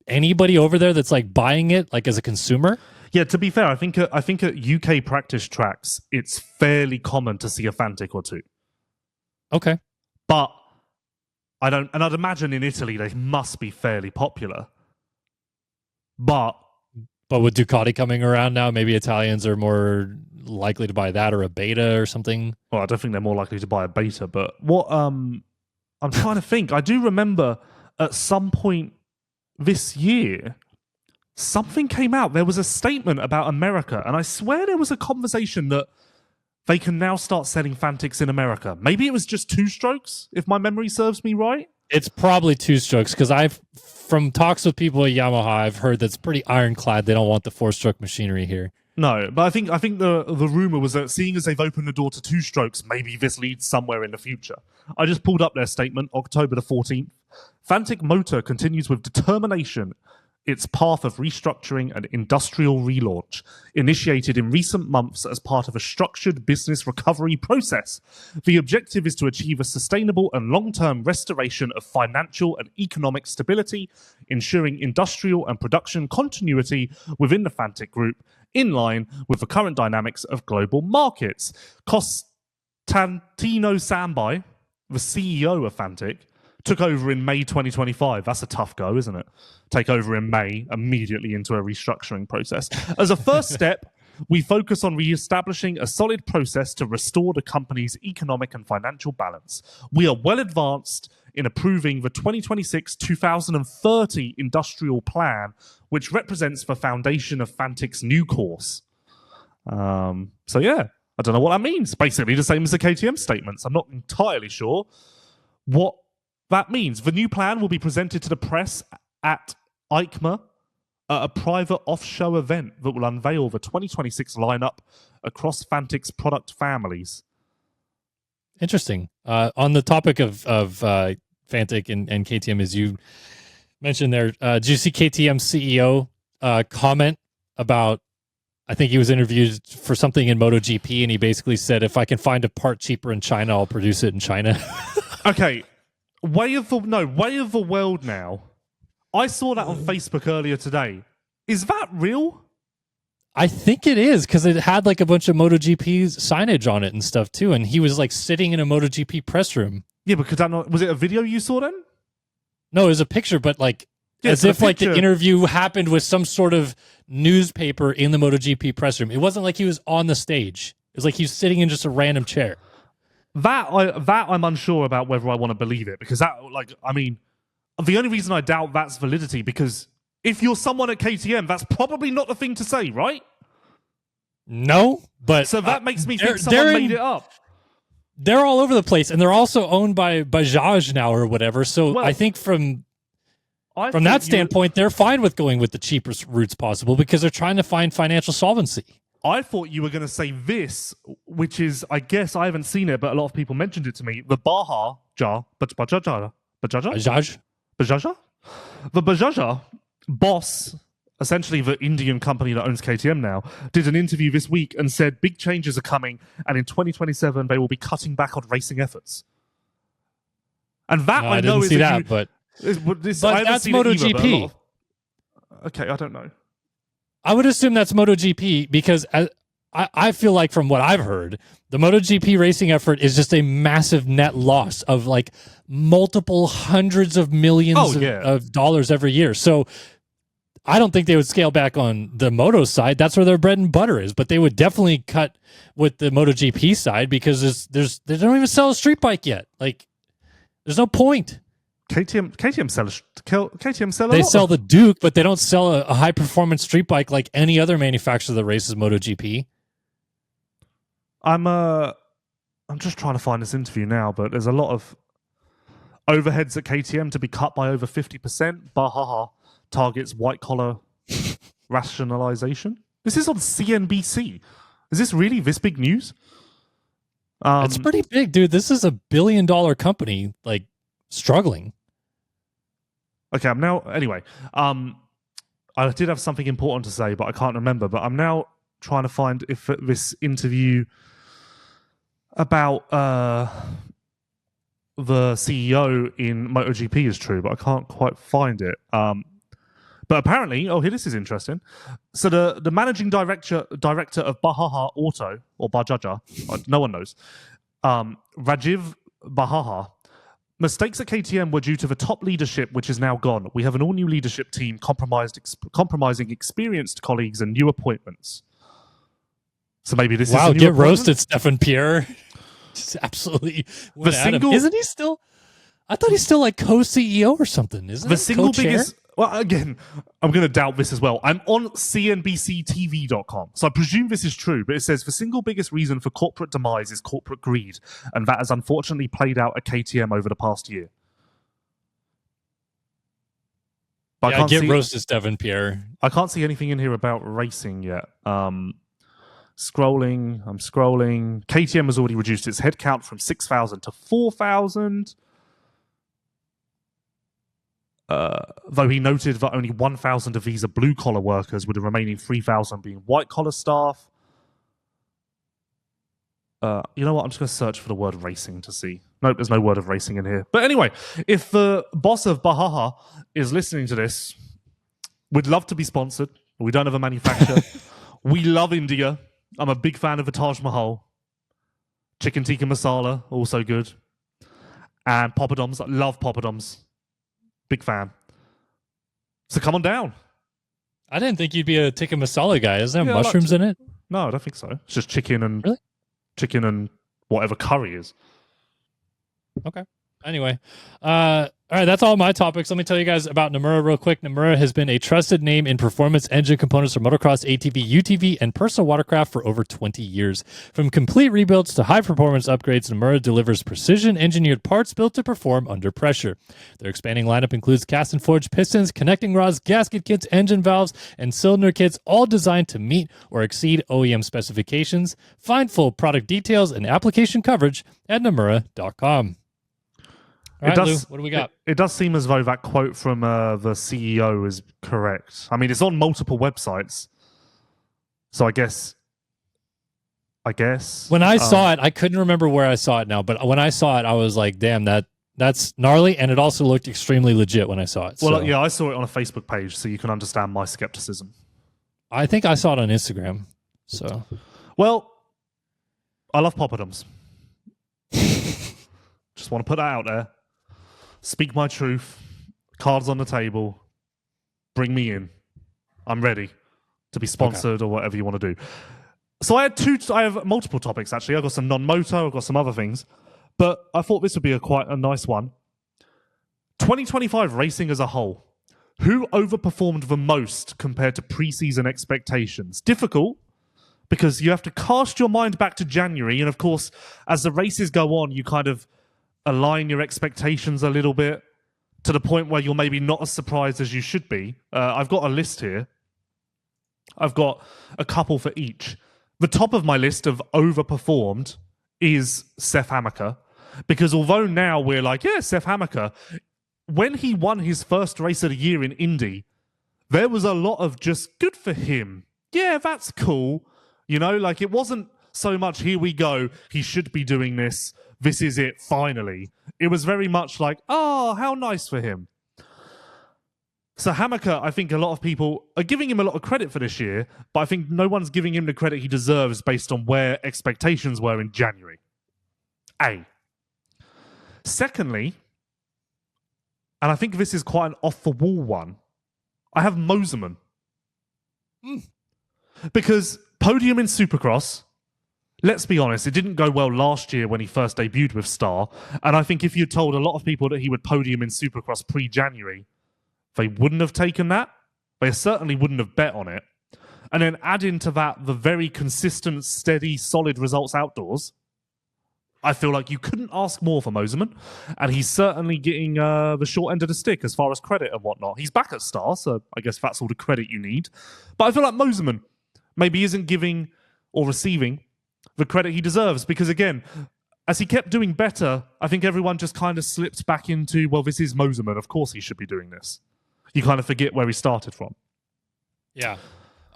anybody over there that's buying it as a consumer? Yeah, to be fair, I think at UK practice tracks, it's fairly common to see a Fantic or two. Okay. But I'd imagine in Italy they must be fairly popular. But with Ducati coming around now, maybe Italians are more likely to buy that or a Beta or something. Well, I don't think they're more likely to buy a Beta, but what I'm trying to think. I do remember at some point this year something came out. There was a statement about America, and I swear there was a conversation that they can now start selling Fantics in America. Maybe it was just 2-strokes, if my memory serves me right. It's probably 2-strokes, because from talks with people at Yamaha, I've heard that's pretty ironclad. They don't want the 4-stroke machinery here. No, but I think the rumor was that seeing as they've opened the door to 2-strokes, maybe this leads somewhere in the future. I just pulled up their statement, October the 14th. Fantic Motor continues with determination its path of restructuring and industrial relaunch, initiated in recent months as part of a structured business recovery process. The objective is to achieve a sustainable and long-term restoration of financial and economic stability, ensuring industrial and production continuity within the Fantic Group, in line with the current dynamics of global markets. Costantino Sambai, the CEO of Fantic, took over in May 2025. That's a tough go, isn't it? Take over in May, immediately into a restructuring process. As a first step, we focus on re-establishing a solid process to restore the company's economic and financial balance. We are well advanced in approving the 2026-2030 industrial plan, which represents the foundation of Fantic's new course. So yeah, I don't know what that means. Basically the same as the KTM statements. I'm not entirely sure what That means the new plan will be presented to the press at EICMA at a private off-show event that will unveil the 2026 lineup across Fantic's product families. Interesting. On the topic of Fantic and KTM, as you mentioned there, did you see KTM CEO comment about, I think he was interviewed for something in MotoGP, and he basically said, if I can find a part cheaper in China, I'll produce it in China. Okay. Way of the world now. I saw that on Facebook earlier today. Is that real? I think it is, because it had like a bunch of MotoGP signage on it and stuff too, and he was like sitting in a MotoGP press room. Yeah, because was it a video you saw then? No, it was a picture, but like as if like the interview happened with some sort of newspaper in the MotoGP press room. It wasn't like he was on the stage. It was like he was sitting in just a random chair. That I'm unsure about whether I want to believe it, because that, like, I mean, the only reason I doubt that's validity, because if you're someone at KTM, that's probably not the thing to say, right? No, but so that makes me think someone made it up. They're all over the place, and they're also owned by Bajaj now or whatever. So well, I think from that standpoint, they're fine with going with the cheapest routes possible because they're trying to find financial solvency. I thought you were going to say this, which is, I guess I haven't seen it, but a lot of people mentioned it to me. The Bajaj, the Bajaj boss, essentially the Indian company that owns KTM now, did an interview this week and said big changes are coming, and in 2027 they will be cutting back on racing efforts. And that I know is but that's MotoGP. Okay, I don't know. I would assume that's MotoGP because I feel like from what I've heard, the MotoGP racing effort is just a massive net loss of like multiple hundreds of millions of dollars every year. So I don't think they would scale back on the Moto side. That's where their bread and butter is. But they would definitely cut with the MotoGP side because they don't even sell a street bike yet. Like, there's no point. KTM sell. They sell the Duke, but they don't sell a high performance street bike like any other manufacturer that races MotoGP. I'm just trying to find this interview now, but there's a lot of overheads at KTM to be cut by over 50%. Bahaha targets white collar rationalization. This is on CNBC. Is this really this big news? It's pretty big, dude. This is $1 billion company, like, struggling. Okay, anyway, I did have something important to say, but I can't remember. But I'm now trying to find if this interview about the CEO in MotoGP is true, but I can't quite find it. But apparently, here, this is interesting. So the managing director of Bahaha Auto, or Bajaj, no one knows, Rajiv Bahaha, mistakes at KTM were due to the top leadership, which is now gone. We have an all-new leadership team compromising experienced colleagues and new appointments. So maybe this is a new get roasted, Stefan Pierre. Just absolutely. Isn't he still? I thought he's still like co-CEO or something, isn't he? The single biggest. Well, again, I'm going to doubt this as well. I'm on CNBCTV.com, so I presume this is true, but it says the single biggest reason for corporate demise is corporate greed, and that has unfortunately played out at KTM over the past year. But I get roasted, Stefan Pierre. I can't see anything in here about racing yet. I'm scrolling. KTM has already reduced its headcount from 6,000 to 4,000. Though he noted that only 1,000 of these are blue-collar workers, with the remaining 3,000 being white-collar staff. You know what? I'm just going to search for the word racing to see. Nope, there's no word of racing in here. But anyway, if the boss of Bahaha is listening to this, we'd love to be sponsored. We don't have a manufacturer. We love India. I'm a big fan of the Taj Mahal. Chicken tikka masala, also good. And poppadoms. I love poppadoms. Big fan. So come on down. I didn't think you'd be a tikka masala guy. Isn't there mushrooms in it? No, I don't think so. It's just chicken and whatever curry is. Okay. Anyway, All right, that's all my topics. Let me tell you guys about Namura real quick. Namura has been a trusted name in performance engine components for motocross, ATV, UTV, and personal watercraft for over 20 years. From complete rebuilds to high-performance upgrades, Namura delivers precision-engineered parts built to perform under pressure. Their expanding lineup includes cast and forged pistons, connecting rods, gasket kits, engine valves, and cylinder kits, all designed to meet or exceed OEM specifications. Find full product details and application coverage at Namura.com. All right, Lou, what do we got? It does seem as though that quote from the CEO is correct. I mean, it's on multiple websites, so I guess. When I saw it, I couldn't remember where I saw it now, but when I saw it, I was like, "Damn, that's gnarly," and it also looked extremely legit when I saw it. Well, yeah, I saw it on a Facebook page, so you can understand my skepticism. I think I saw it on Instagram. So, well, I love poppadoms. Just want to put that out there. Speak my truth. Cards on the table. Bring me in. I'm ready to be sponsored or whatever you want to do. So I have multiple topics, actually. I've got some non-moto. I've got some other things. But I thought this would be quite a nice one. 2025 racing as a whole. Who overperformed the most compared to preseason expectations? Difficult, because you have to cast your mind back to January. And of course, as the races go on, you kind of align your expectations a little bit to the point where you're maybe not as surprised as you should be. I've got a list here. I've got a couple for each. The top of my list of overperformed is Seth Hammaker, because although now we're like, yeah, Seth Hammaker, when he won his first race of the year in Indy, there was a lot of just good for him. Yeah, that's cool. You know, like it wasn't so much, here we go, he should be doing this. This is it, finally. It was very much like, oh, how nice for him. So Hammaker, I think a lot of people are giving him a lot of credit for this year, but I think no one's giving him the credit he deserves based on where expectations were in January. A. Secondly, and I think this is quite an off-the-wall one, I have Moserman. Because podium in Supercross, let's be honest, it didn't go well last year when he first debuted with Star. And I think if you told a lot of people that he would podium in Supercross pre-January, they wouldn't have taken that. They certainly wouldn't have bet on it. And then add into that the very consistent, steady, solid results outdoors. I feel like you couldn't ask more for Moserman. And he's certainly getting the short end of the stick as far as credit and whatnot. He's back at Star, so I guess that's all the credit you need. But I feel like Moserman maybe isn't giving or receiving the credit he deserves, because again, as he kept doing better, I think everyone just kind of slipped back into, well, this is Moserman, of course he should be doing this. You kind of forget where he started from. Yeah.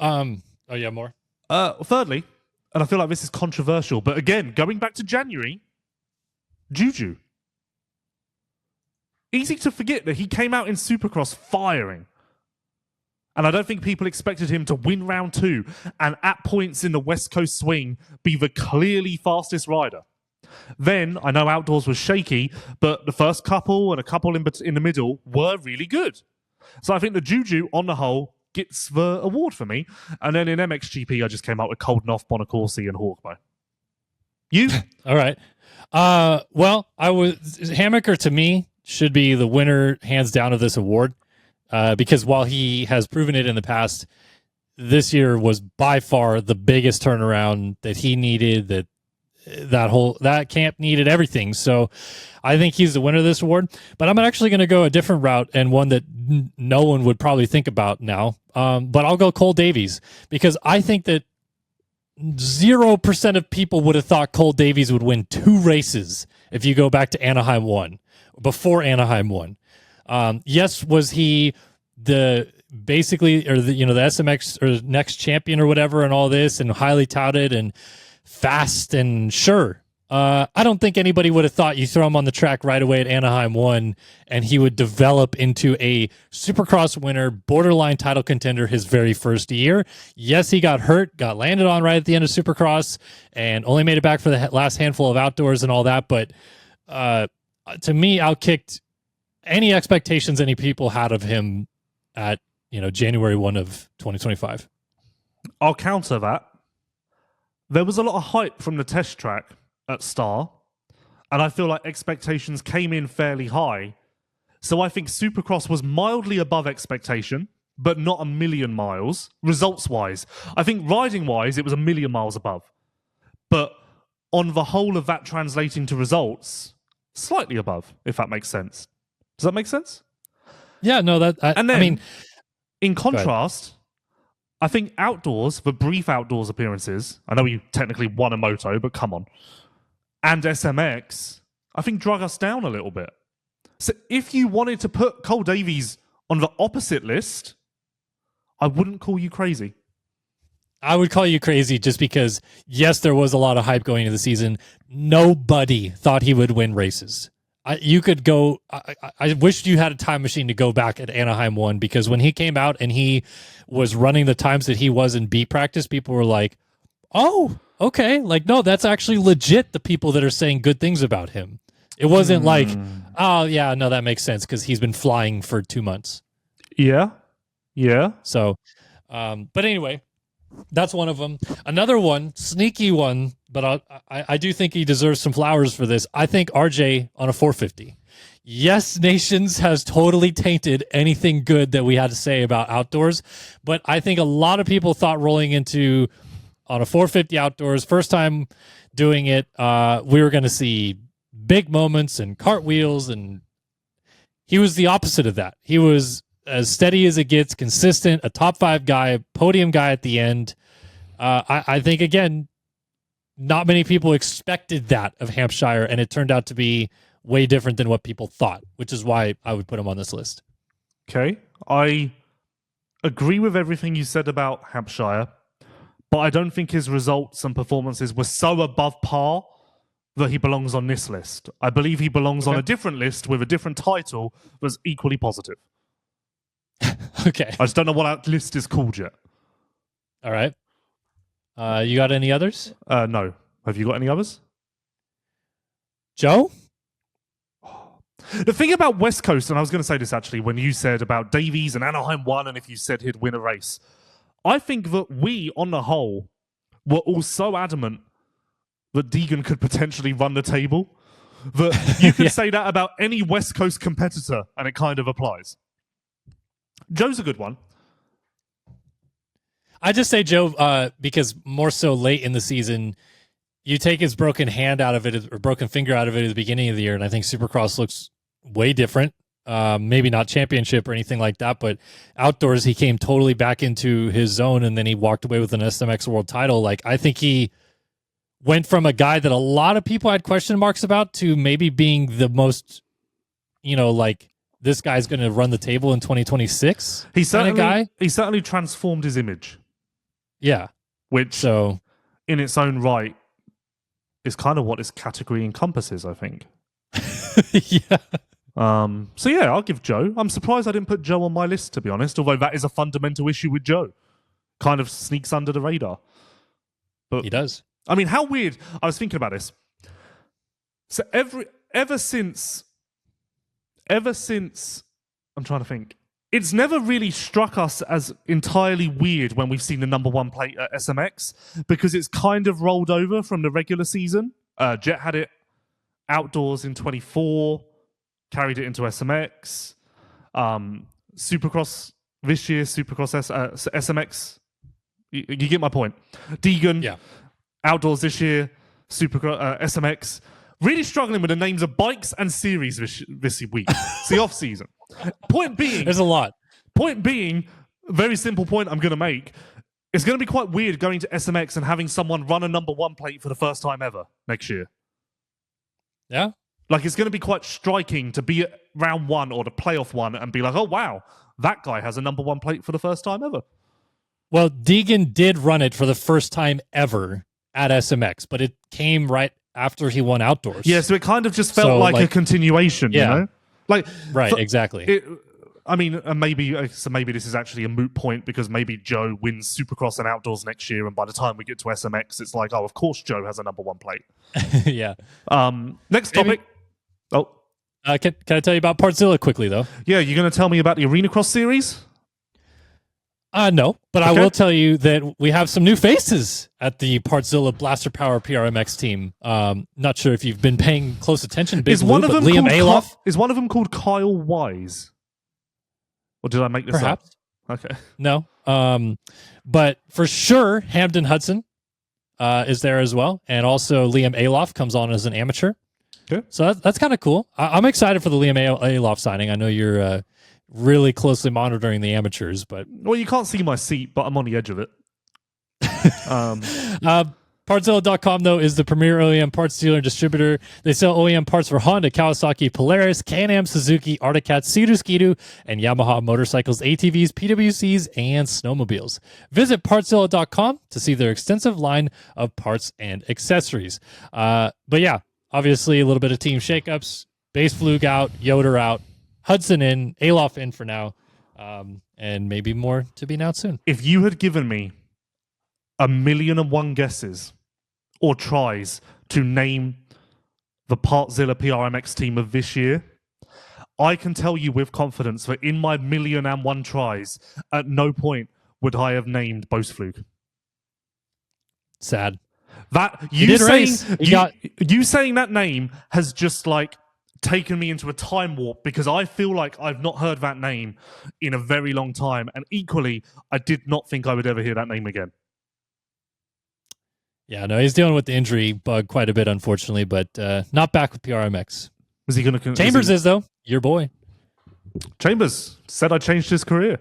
More? Thirdly, and I feel like this is controversial, but again, going back to January, Juju. Easy to forget that he came out in Supercross firing. And I don't think people expected him to win round 2 and at points in the West Coast swing be the clearly fastest rider. Then, I know outdoors was shaky, but the first couple and a couple in the middle were really good. So I think the Juju, on the whole, gets the award for me. And then in MXGP, I just came out with Coldenhoff, Bonacorsi, and Hawkmo. You? All right. Well, Hammaker to me should be the winner, hands down, of this award. Because while he has proven it in the past, this year was by far the biggest turnaround that he needed, that camp needed, everything. So I think he's the winner of this award. But I'm actually going to go a different route, and one that no one would probably think about now. But I'll go Cole Davies, because I think that 0% of people would have thought Cole Davies would win 2 races if you go back to Anaheim 1, before Anaheim 1. Yes, was he the SMX or next champion or whatever and all this, and highly touted and fast, and sure. I don't think anybody would have thought you throw him on the track right away at Anaheim 1 and he would develop into a Supercross winner, borderline title contender his very first year. Yes, he got hurt, got landed on right at the end of Supercross, and only made it back for the last handful of outdoors and all that. But to me, outkicked any expectations any people had of him at January 1 of 2025. I'll counter that. There was a lot of hype from the test track at Star, and I feel like expectations came in fairly high, So I think Supercross was mildly above expectation, but not a million miles, results-wise. I think riding-wise, it was a million miles above. But on the whole of that translating to results, slightly above, if that makes sense. Does that make sense? Yeah, no, And then, I mean, in contrast, I think outdoors, the brief outdoors appearances, I know you technically won a moto, but come on, and SMX, I think drug us down a little bit. So if you wanted to put Cole Davies on the opposite list, I wouldn't call you crazy. I would call you crazy just because, yes, there was a lot of hype going into the season. Nobody thought he would win races. You could go. I wish you had a time machine to go back at Anaheim 1, because when he came out and he was running the times that he was in B practice, people were like, oh, okay. Like, no, that's actually legit, the people that are saying good things about him. It wasn't like, oh, yeah, no, that makes sense because he's been flying for 2 months. Yeah. So, but anyway, that's one of them. Another one, sneaky one, but I do think he deserves some flowers for this. I think RJ on a 450. Yes, Nations has totally tainted anything good that we had to say about outdoors, but I think a lot of people thought rolling into on a 450 outdoors, first time doing it, we were going to see big moments and cartwheels, and he was the opposite of that. He was as steady as it gets, consistent, a top 5 guy, podium guy at the end. I think, again, not many people expected that of Hampshire, and it turned out to be way different than what people thought, which is why I would put him on this list. Okay. I agree with everything you said about Hampshire, but I don't think his results and performances were so above par that he belongs on this list. I believe he belongs on a different list with a different title that's equally positive. Okay. I just don't know what that list is called yet. All right. You got any others? No. Have you got any others? Joe? The thing about West Coast, and I was going to say this actually, when you said about Davies and Anaheim 1, and if you said he'd win a race, I think that we, on the whole, were all so adamant that Deegan could potentially run the table that you could say that about any West Coast competitor, and it kind of applies. Joe's a good one. I just say Joe because more so late in the season, you take his broken hand out of it or broken finger out of it at the beginning of the year, and I think Supercross looks way different. Maybe not championship or anything like that, but outdoors he came totally back into his zone, and then he walked away with an SMX world title. Like, I think he went from a guy that a lot of people had question marks about to maybe being the most, like, this guy's going to run the table in 2026. He certainly guy. Transformed his image. Yeah. Which, in its own right, is kind of what this category encompasses, I think. Yeah. So yeah, I'll give Joe. I'm surprised I didn't put Joe on my list, to be honest, although that is a fundamental issue with Joe. Kind of sneaks under the radar. But he does. I mean, how weird. I was thinking about this. So ever since I'm trying to think. It's never really struck us as entirely weird when we've seen the number 1 plate at SMX, because it's kind of rolled over from the regular season. Jet had it outdoors in 24, carried it into SMX. Supercross this year, SMX. You get my point. Deegan, outdoors this year, Supercross, SMX. Really struggling with the names of bikes and series this week. It's the off season. Point being, there's a lot. Point being, very simple point I'm going to make. It's going to be quite weird going to SMX and having someone run a number 1 plate for the first time ever next year. Yeah. Like, it's going to be quite striking to be at round 1 or the playoff 1 and be like, oh, wow, that guy has a number 1 plate for the first time ever. Well, Deegan did run it for the first time ever at SMX, but it came right after he won outdoors. Yeah, so it kind of just felt like a continuation, you know? Like, right, exactly. Maybe this is actually a moot point, because maybe Joe wins Supercross and outdoors next year, and by the time we get to SMX, it's like, oh, of course Joe has a number 1 plate. Yeah. Next topic. Can I tell you about Partzilla quickly, though? Yeah, you're going to tell me about the Arena Cross series? No, but I Okay. will tell you that we have some new faces at the Partzilla Blaster Power PRMX team. Not sure if you've been paying close attention, Big Is Lou, one of but them Liam called Alof, is one of them called Kyle Wise? Or did I make this perhaps. up? Okay. No. But for sure, Hamden Hudson is there as well. And also Liam Alof comes on as an amateur. Okay. So that's kind of cool. I'm excited for the Liam Alof signing. I know you're really closely monitoring the amateurs, but Well, you can't see my seat, but I'm on the edge of it. Partzilla.com, though, is the premier OEM parts dealer and distributor. They sell OEM parts for Honda, Kawasaki, Polaris, Can-Am, Suzuki, Arctic Cat, Ski-Doo, and Yamaha motorcycles, ATVs, PWCs, and snowmobiles. Visit Partzilla.com to see their extensive line of parts and accessories. But yeah, obviously a little bit of team shakeups. Base Flug out, Yoder out, Hudson in, Alof in for now, and maybe more to be announced soon. If you had given me 1,000,001 guesses or tries to name the Partzilla PRMX team of this year, I can tell you with confidence that in my 1,000,001 tries, at no point would I have named Boasflug. Sad. That He did saying race. you saying that name has just like taken me into a time warp because I feel like I've not heard that name in a very long time, and equally, I did not think I would ever hear that name again. Yeah, no, he's dealing with the injury bug quite a bit, unfortunately, but not back with PRMX. Is he going to? Chambers is, though. Your boy. Chambers said I changed his career.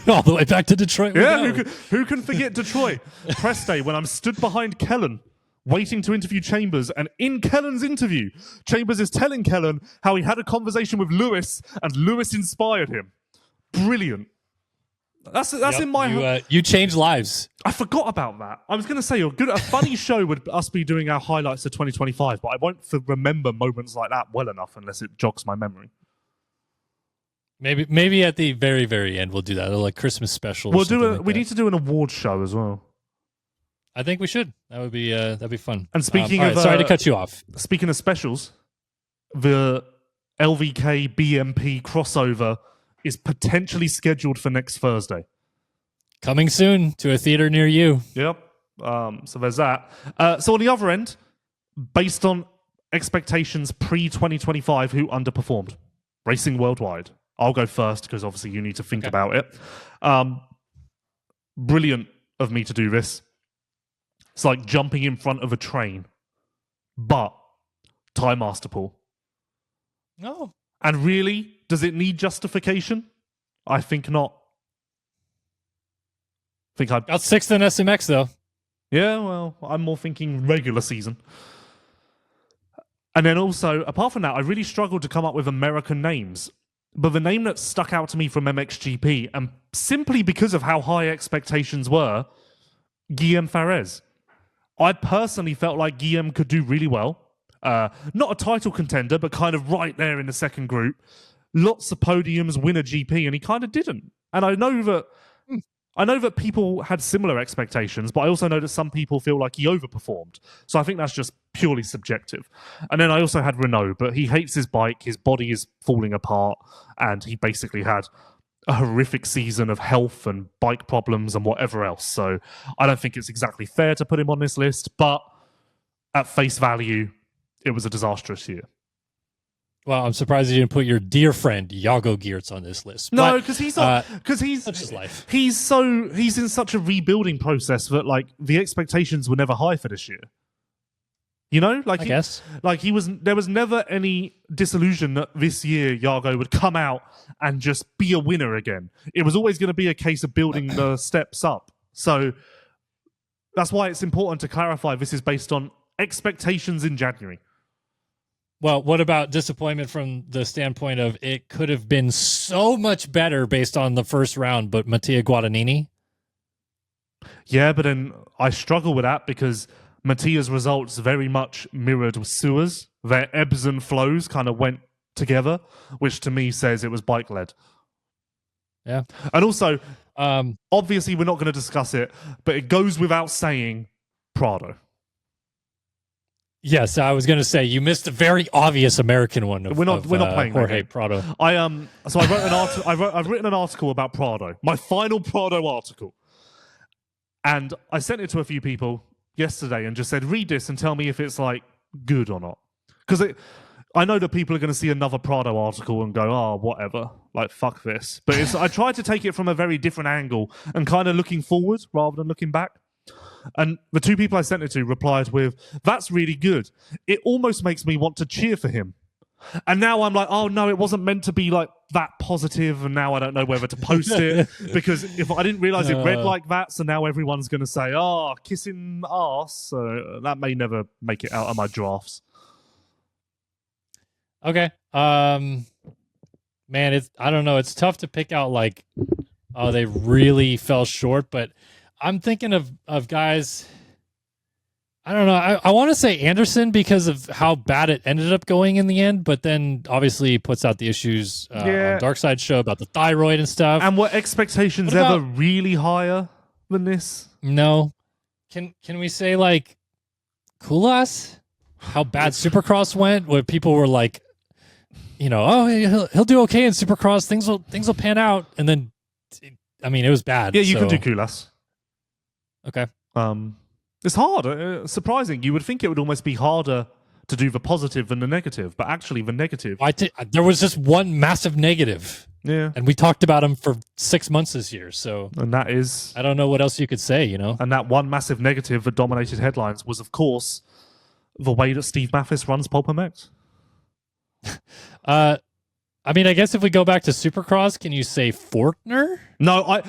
All the way back to Detroit. Yeah, who can forget Detroit? Press day when I'm stood behind Kellen, waiting to interview Chambers, and in Kellen's interview, Chambers is telling Kellen how he had a conversation with Lewis, and Lewis inspired him. Brilliant. That's in my. You changed lives. I forgot about that. I was going to say a funny show would us be doing our highlights of 2025, but I won't remember moments like that well enough unless it jogs my memory. Maybe at the very, very end we'll do that, like Christmas special. We need to do an awards show as well. I think we should. That'd be fun. And speaking of, sorry to cut you off. Speaking of specials, the LVK BMP crossover is potentially scheduled for next Thursday. Coming soon to a theater near you. Yep. So there's that. So on the other end, based on expectations pre-2025, who underperformed? Racing worldwide. I'll go first because obviously you need to think about it. Brilliant of me to do this. It's like jumping in front of a train. But Thai Masterpool. No. And really, does it need justification? I think not. Got sixth in SMX though. Yeah, well, I'm more thinking regular season. And then also, apart from that, I really struggled to come up with American names. But the name that stuck out to me from MXGP, and simply because of how high expectations were, Guillaume Farès. I personally felt like Guillaume could do really well. Not a title contender, but kind of right there in the second group. Lots of podiums, win a GP, and he kind of didn't. And I know that people had similar expectations, but I also know that some people feel like he overperformed. So I think that's just purely subjective. And then I also had Renault, but he hates his bike, his body is falling apart, and he basically had a horrific season of health and bike problems and whatever else. So I don't think it's exactly fair to put him on this list, but at face value, it was a disastrous year. Well, I'm surprised you didn't put your dear friend Jago Geertz on this list. No, because he's not. Because such is life. He's in such a rebuilding process that like the expectations were never high for this year. You know, like I guess like there was never any disillusion that this year Jago would come out and just be a winner again. It was always going to be a case of building the steps up. So that's why it's important to clarify this is based on expectations in January. Well, what about disappointment from the standpoint of it could have been so much better based on the first round, but Mattia Guadagnini? Yeah, but then I struggle with that because Mattia's results very much mirrored with Sua's. Their ebbs and flows kind of went together, which to me says it was bike-led. Yeah. And also, obviously we're not going to discuss it, but it goes without saying Prado. Yes, I was going to say you missed a very obvious American one. We're not playing Jorge that game. Prado. So I wrote an article. I've written an article about Prado, my final Prado article, and I sent it to a few people yesterday and just said, read this and tell me if it's like good or not, because I know that people are going to see another Prado article and go, oh, whatever, like fuck this. But I tried to take it from a very different angle and kind of looking forward rather than looking back. And the two people I sent it to replied with, that's really good. It almost makes me want to cheer for him. And now I'm like, oh no, it wasn't meant to be like that positive, and now I don't know whether to post it because if I didn't realize it read like that, so now everyone's going to say, oh, kissing ass. So that may never make it out of my drafts. Okay. Man, I don't know. It's tough to pick out like, oh, they really fell short, but I'm thinking of guys. I don't know. I want to say Anderson because of how bad it ended up going in the end, but then obviously he puts out the issues on Dark Side Show about the thyroid and stuff. And were expectations ever really higher than this? No. Can we say like Kulas? How bad Supercross went, where people were like, you know, oh, he'll do okay in Supercross. Things will pan out, and then, I mean, it was bad. Yeah, you can do Kulas. Okay. It's hard. Surprising. You would think it would almost be harder to do the positive than the negative, but actually the negative. There was just one massive negative. Yeah. And we talked about him for 6 months this year. So, and that is, I don't know what else you could say, you know? And that one massive negative that dominated headlines was, of course, the way that Steve Mathis runs Pulp MX. I mean, I guess if we go back to Supercross, can you say Forkner? No,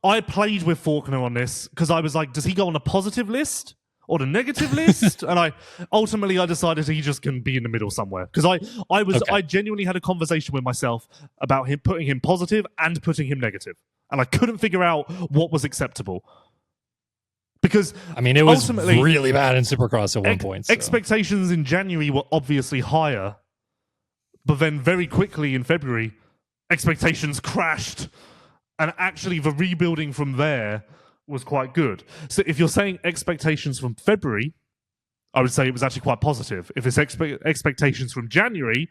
I played with Faulkner on this because I was like, does he go on a positive list or the negative list? And I decided he just can be in the middle somewhere because I genuinely had a conversation with myself about him putting him positive and putting him negative, and I couldn't figure out what was acceptable. Because I mean, it was really bad in Supercross at one point. So. Expectations in January were obviously higher, but then very quickly in February, expectations crashed. And actually, the rebuilding from there was quite good. So if you're saying expectations from February, I would say it was actually quite positive. If it's expectations from January,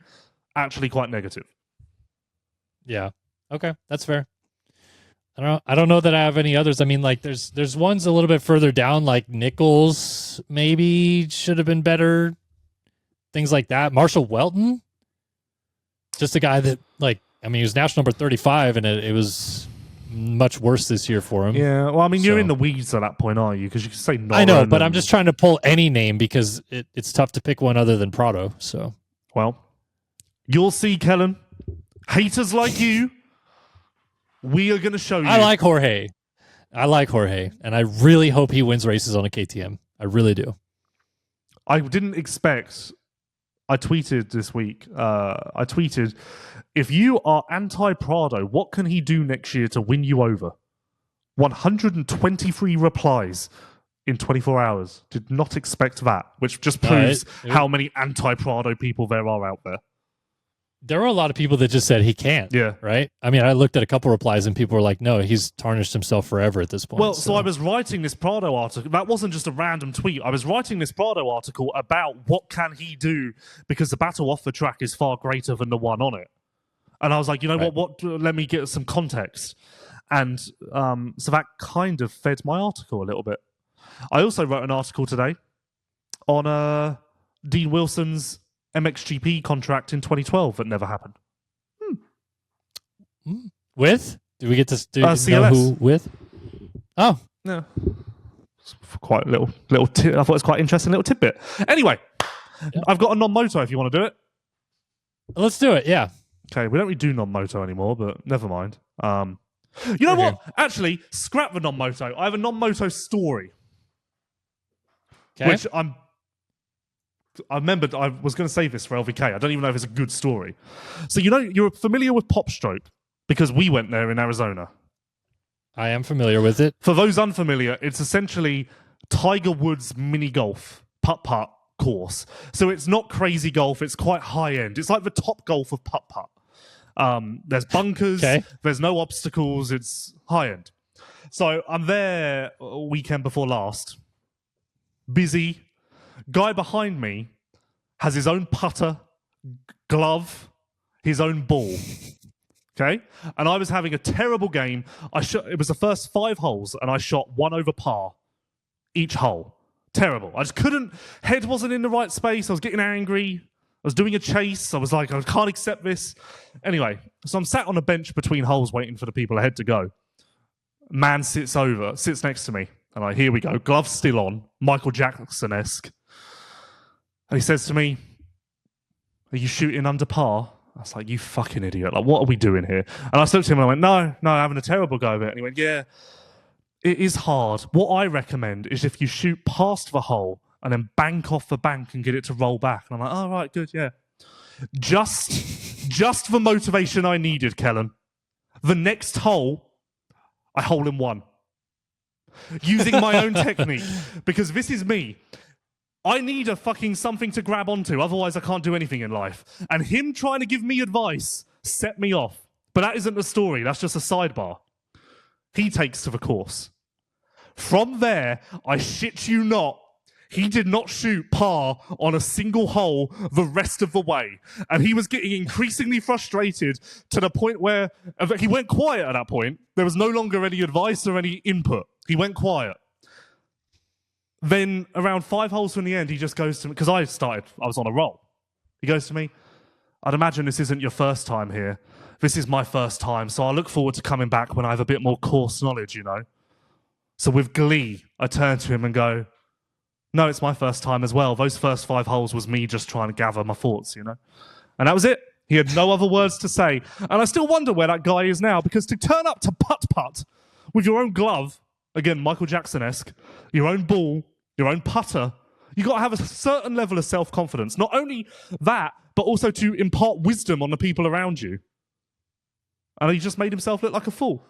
actually quite negative. Yeah. Okay, that's fair. I don't know that I have any others. I mean, like there's ones a little bit further down, like Nichols maybe should have been better. Things like that. Marshall Welton, just a guy that he was national number 35, and it was much worse this year for him. Yeah, well, I mean, you're in the weeds at that point, are you? Because you can say no. I know, but I'm just trying to pull any name because it's tough to pick one other than Prado. So, well, you'll see, Kellen. Haters like you, we are going to show you. I like Jorge, and I really hope he wins races on a KTM. I really do. I didn't expect. I tweeted this week. If you are anti-Prado, what can he do next year to win you over? 123 replies in 24 hours. Did not expect that, which just proves how many anti-Prado people there are out there. There were a lot of people that just said he can't. Yeah. Right? I mean, I looked at a couple replies and people were like, no, he's tarnished himself forever at this point. Well, so I was writing this Prado article. That wasn't just a random tweet. I was writing this Prado article about what can he do because the battle off the track is far greater than the one on it. And I was like, you know what? Let me get some context. And so that kind of fed my article a little bit. I also wrote an article today on Dean Wilson's MXGP contract in 2012 that never happened. With? Do we get to know CLS. who with? Oh. Yeah. It's quite a little I thought it was quite interesting little tidbit. Anyway, I've got a non-moto if you want to do it. Let's do it, yeah. Okay, we don't really do non-moto anymore, but never mind. You know what? Actually, scrap the non-moto. I have a non-moto story. Okay. Which I remembered I was going to save this for LVK. I don't even know if it's a good story. So, you're familiar with Pop Stroke because we went there in Arizona. I am familiar with it. For those unfamiliar, it's essentially Tiger Woods mini golf putt-putt course. So it's not crazy golf. It's quite high-end. It's like the top golf of putt-putt. There's bunkers. Okay. There's no obstacles. It's high-end. So I'm there a weekend before last. Busy. Guy behind me has his own putter, glove, his own ball. Okay? And I was having a terrible game. It was the first 5 holes, and I shot 1 over par each hole. Terrible. I just couldn't. Head wasn't in the right space. I was getting angry. I was doing a chase. I was like, I can't accept this. Anyway, so I'm sat on a bench between holes waiting for the people ahead to go. Man sits next to me. And here we go. Gloves still on. Michael Jackson-esque. And he says to me, "Are you shooting under par?" I was like, "You fucking idiot. Like, what are we doing here?" And I looked at him and I went, No, I'm having a terrible go of it. And he went, "Yeah, it is hard. What I recommend is if you shoot past the hole and then bank off the bank and get it to roll back." And I'm like, "Oh, right, good, yeah." Just the motivation I needed, Kellen. The next hole, I hole in one. Using my own technique. Because this is me. I need a fucking something to grab onto, otherwise I can't do anything in life. And him trying to give me advice set me off. But that isn't the story, that's just a sidebar. He takes to the course. From there, I shit you not, he did not shoot par on a single hole the rest of the way. And he was getting increasingly frustrated to the point where he went quiet at that point. There was no longer any advice or any input. He went quiet. Then around 5 holes from the end, he just goes to me, because I was on a roll. He goes to me, "I'd imagine this isn't your first time here. This is my first time, so I look forward to coming back when I have a bit more course knowledge, you know." So with glee, I turn to him and go, "No, it's my first time as well. Those first 5 holes was me just trying to gather my thoughts, you know." And that was it. He had no other words to say. And I still wonder where that guy is now, because to turn up to putt-putt with your own glove, again, Michael Jackson-esque, your own ball, your own putter, you got to have a certain level of self-confidence. Not only that, but also to impart wisdom on the people around you. And he just made himself look like a fool.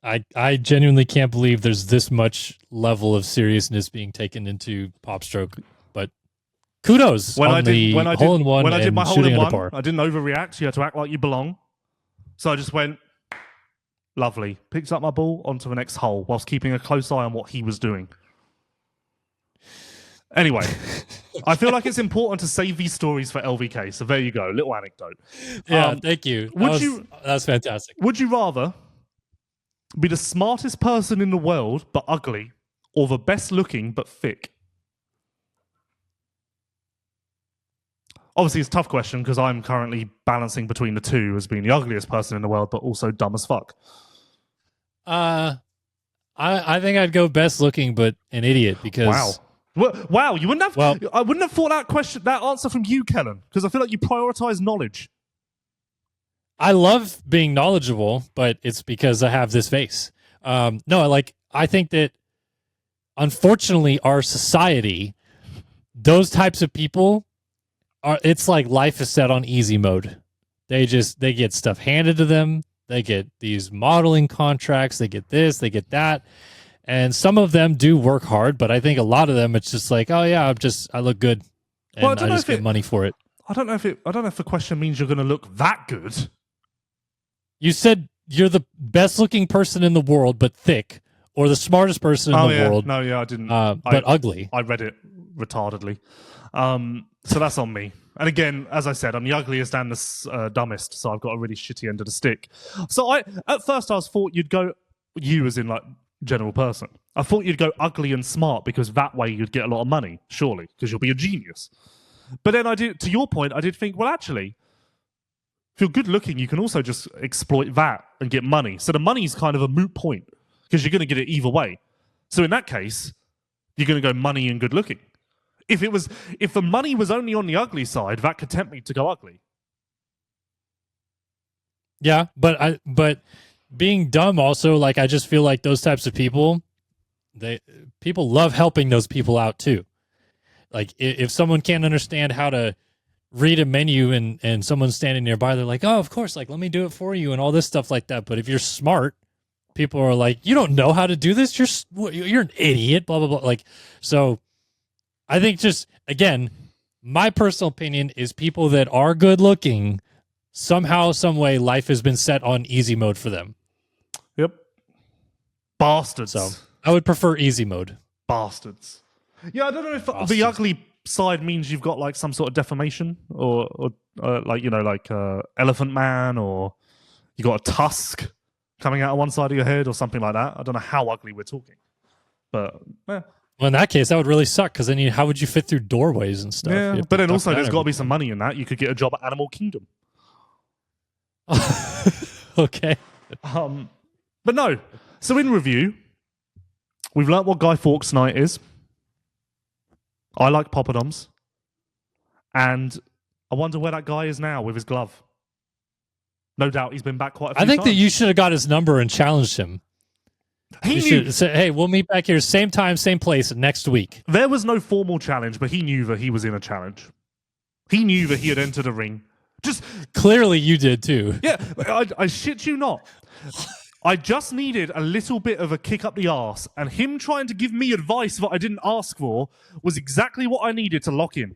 I genuinely can't believe there's this much level of seriousness being taken into pop stroke, but kudos when on I did my hole in one, I didn't overreact. You had to act like you belong. So I just went, lovely. Picked up my ball onto the next hole whilst keeping a close eye on what he was doing. Anyway, I feel like it's important to save these stories for LVK. So there you go, little anecdote. Yeah, thank you. That's fantastic. Would you rather be the smartest person in the world but ugly, or the best looking but thick? Obviously, it's a tough question because I'm currently balancing between the two as being the ugliest person in the world but also dumb as fuck. I think I'd go best looking but an idiot because Wow, you wouldn't have. Well, I wouldn't have thought that answer from you, Kellen, because I feel like you prioritize knowledge. I love being knowledgeable, but it's because I have this face. I think that unfortunately our society, those types of people it's like life is set on easy mode. They get stuff handed to them. They get these modeling contracts. They get this, they get that. And some of them do work hard, but I think a lot of them, it's just like, oh yeah, I look good, and I just get money for it. I don't know if the question means you're going to look that good. You said you're the best looking person in the world, but thick, or the smartest person in the world. No, yeah, I didn't. But ugly. I read it retardedly. So that's on me. And again, as I said, I'm the ugliest and the dumbest, so I've got a really shitty end of the stick. So at first I thought you'd go, you as in like general person. I thought you'd go ugly and smart because that way you'd get a lot of money, surely, because you'll be a genius. But then to your point, I did think, well, actually, if you're good looking, you can also just exploit that and get money. So the money's kind of a moot point because you're going to get it either way. So in that case, you're going to go money and good looking. If the money was only on the ugly side, that could tempt me to go ugly. Yeah, but being dumb also, like, I just feel like those types of people, people love helping those people out too. Like if someone can't understand how to read a menu and someone's standing nearby, they're like, oh, of course, like, let me do it for you and all this stuff like that. But if you're smart, people are like, you don't know how to do this. You're an idiot, blah, blah, blah. Like, so I think just, again, my personal opinion is people that are good looking, somehow, some way, life has been set on easy mode for them. Yep. Bastards. So I would prefer easy mode. Bastards. Yeah, I don't know if the ugly side means you've got like some sort of deformation or like, you know, like Elephant Man, or you got a tusk coming out of one side of your head or something like that. I don't know how ugly we're talking. But, yeah. Well, in that case, that would really suck because then how would you fit through doorways and stuff? Yeah, but then also there's got to be some money in that. You could get a job at Animal Kingdom. Okay. But no. So in review, we've learnt what Guy Fawkes Night is. I like poppadoms. And I wonder where that guy is now with his glove. No doubt he's been back quite a few times. I think that you should have got his number and challenged him. He should say, hey, we'll meet back here, same time, same place next week. There was no formal challenge, but he knew that he was in a challenge. He knew that he had entered a ring. Just clearly you did too. Yeah, I shit you not. I just needed a little bit of a kick up the arse, and him trying to give me advice that I didn't ask for was exactly what I needed to lock in.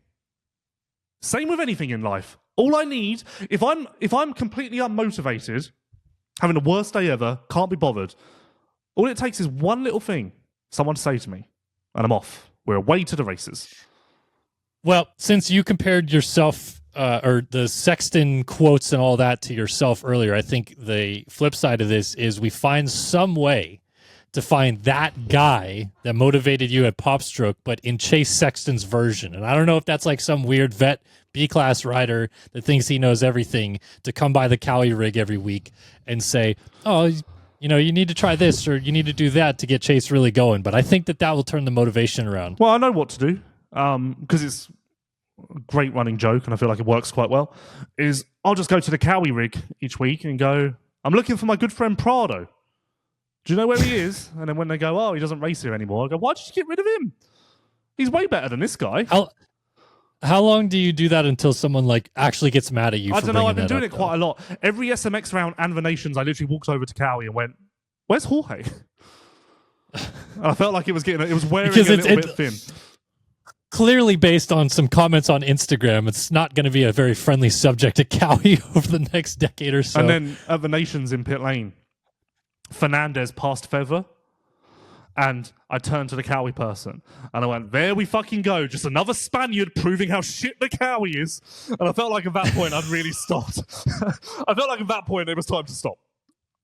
Same with anything in life. All I need, if I'm completely unmotivated, having the worst day ever, can't be bothered, all it takes is one little thing someone say to me, and I'm off. We're away to the races. Well, since you compared yourself or the Sexton quotes and all that to yourself earlier, I think the flip side of this is we find some way to find that guy that motivated you at Popstroke, but in Chase Sexton's version. And I don't know if that's like some weird vet B-class rider that thinks he knows everything to come by the Cowie rig every week and say, oh, you know, you need to try this or you need to do that to get Chase really going. But I think that will turn the motivation around. Well, I know what to do because it's a great running joke and I feel like it works quite well, is I'll just go to the Cowie rig each week and go, I'm looking for my good friend Prado. Do you know where he is? And then when they go, oh, he doesn't race here anymore, I go, why did you get rid of him? He's way better than this guy. How long do you do that until someone like actually gets mad at you? I don't know. I've been doing it quite a lot. Every SMX round and the Nations, I literally walked over to Cowie and went, "Where's Jorge?" I felt like it was wearing a little bit thin. Clearly, based on some comments on Instagram, it's not going to be a very friendly subject to Cowie over the next decade or so. And then at the Nations in pit lane, Fernandez passed Feather. And I turned to the Cowie person and I went, there we fucking go. Just another Spaniard proving how shit the Cowie is. And I felt like at that point I'd really stopped. I felt like at that point it was time to stop.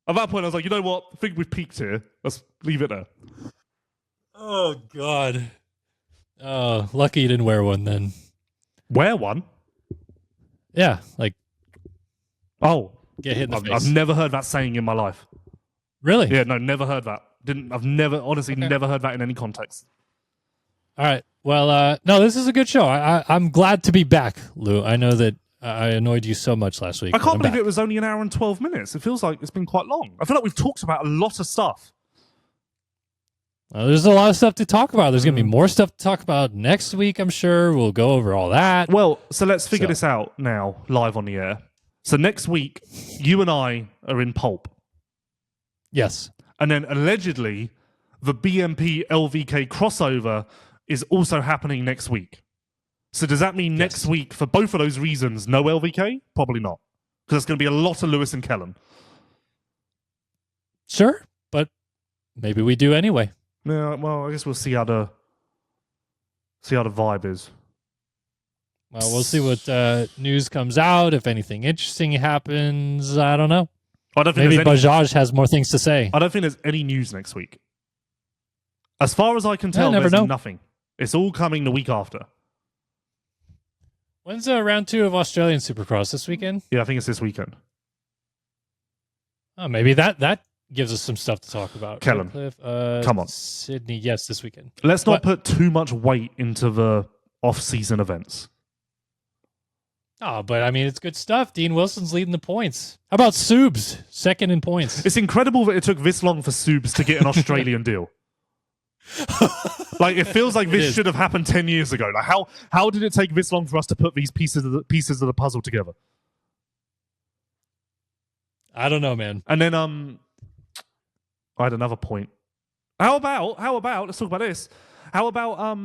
At that point I was like, you know what? I think we've peaked here. Let's leave it there. Oh, God. Oh, lucky you didn't wear one then. Wear one? Yeah, like. Oh. Get hit in the face. I've never heard that saying in my life. Really? Yeah, no, never heard that. I've never heard that in any context. All right. Well, no, this is a good show. I'm glad to be back, Lou. I know that I annoyed you so much last week. I can't believe it was only an hour and 12 minutes. It feels like it's been quite long. I feel like we've talked about a lot of stuff. There's a lot of stuff to talk about. There's going to be more stuff to talk about next week, I'm sure. We'll go over all that. Well, so let's figure this out now, live on the air. So next week, you and I are in Pulp. Yes. And then allegedly, the BMP LVK crossover is also happening next week. So does that mean next week, for both of those reasons, no LVK? Probably not. Because there's going to be a lot of Lewis and Kellen. Sure, but maybe we do anyway. Yeah, well, I guess we'll see how the vibe is. Well, we'll see what news comes out. If anything interesting happens, I don't know. Maybe Bajaj has more things to say. I don't think there's any news next week. As far as I can tell, there's nothing. It's all coming the week after. When's round 2 of Australian Supercross? This weekend? Yeah, I think it's this weekend. Oh, maybe that gives us some stuff to talk about. Kellen, come on. Sydney, yes, this weekend. Let's not put too much weight into the off-season events. Oh, but I mean, it's good stuff. Dean Wilson's leading the points. How about Subs, second in points? It's incredible that it took this long for Subs to get an Australian deal. Like, it feels like this should have happened 10 years ago. Like, how did it take this long for us to put these pieces of the puzzle together? I don't know, man. And then I had another point. How about let's talk about this. How about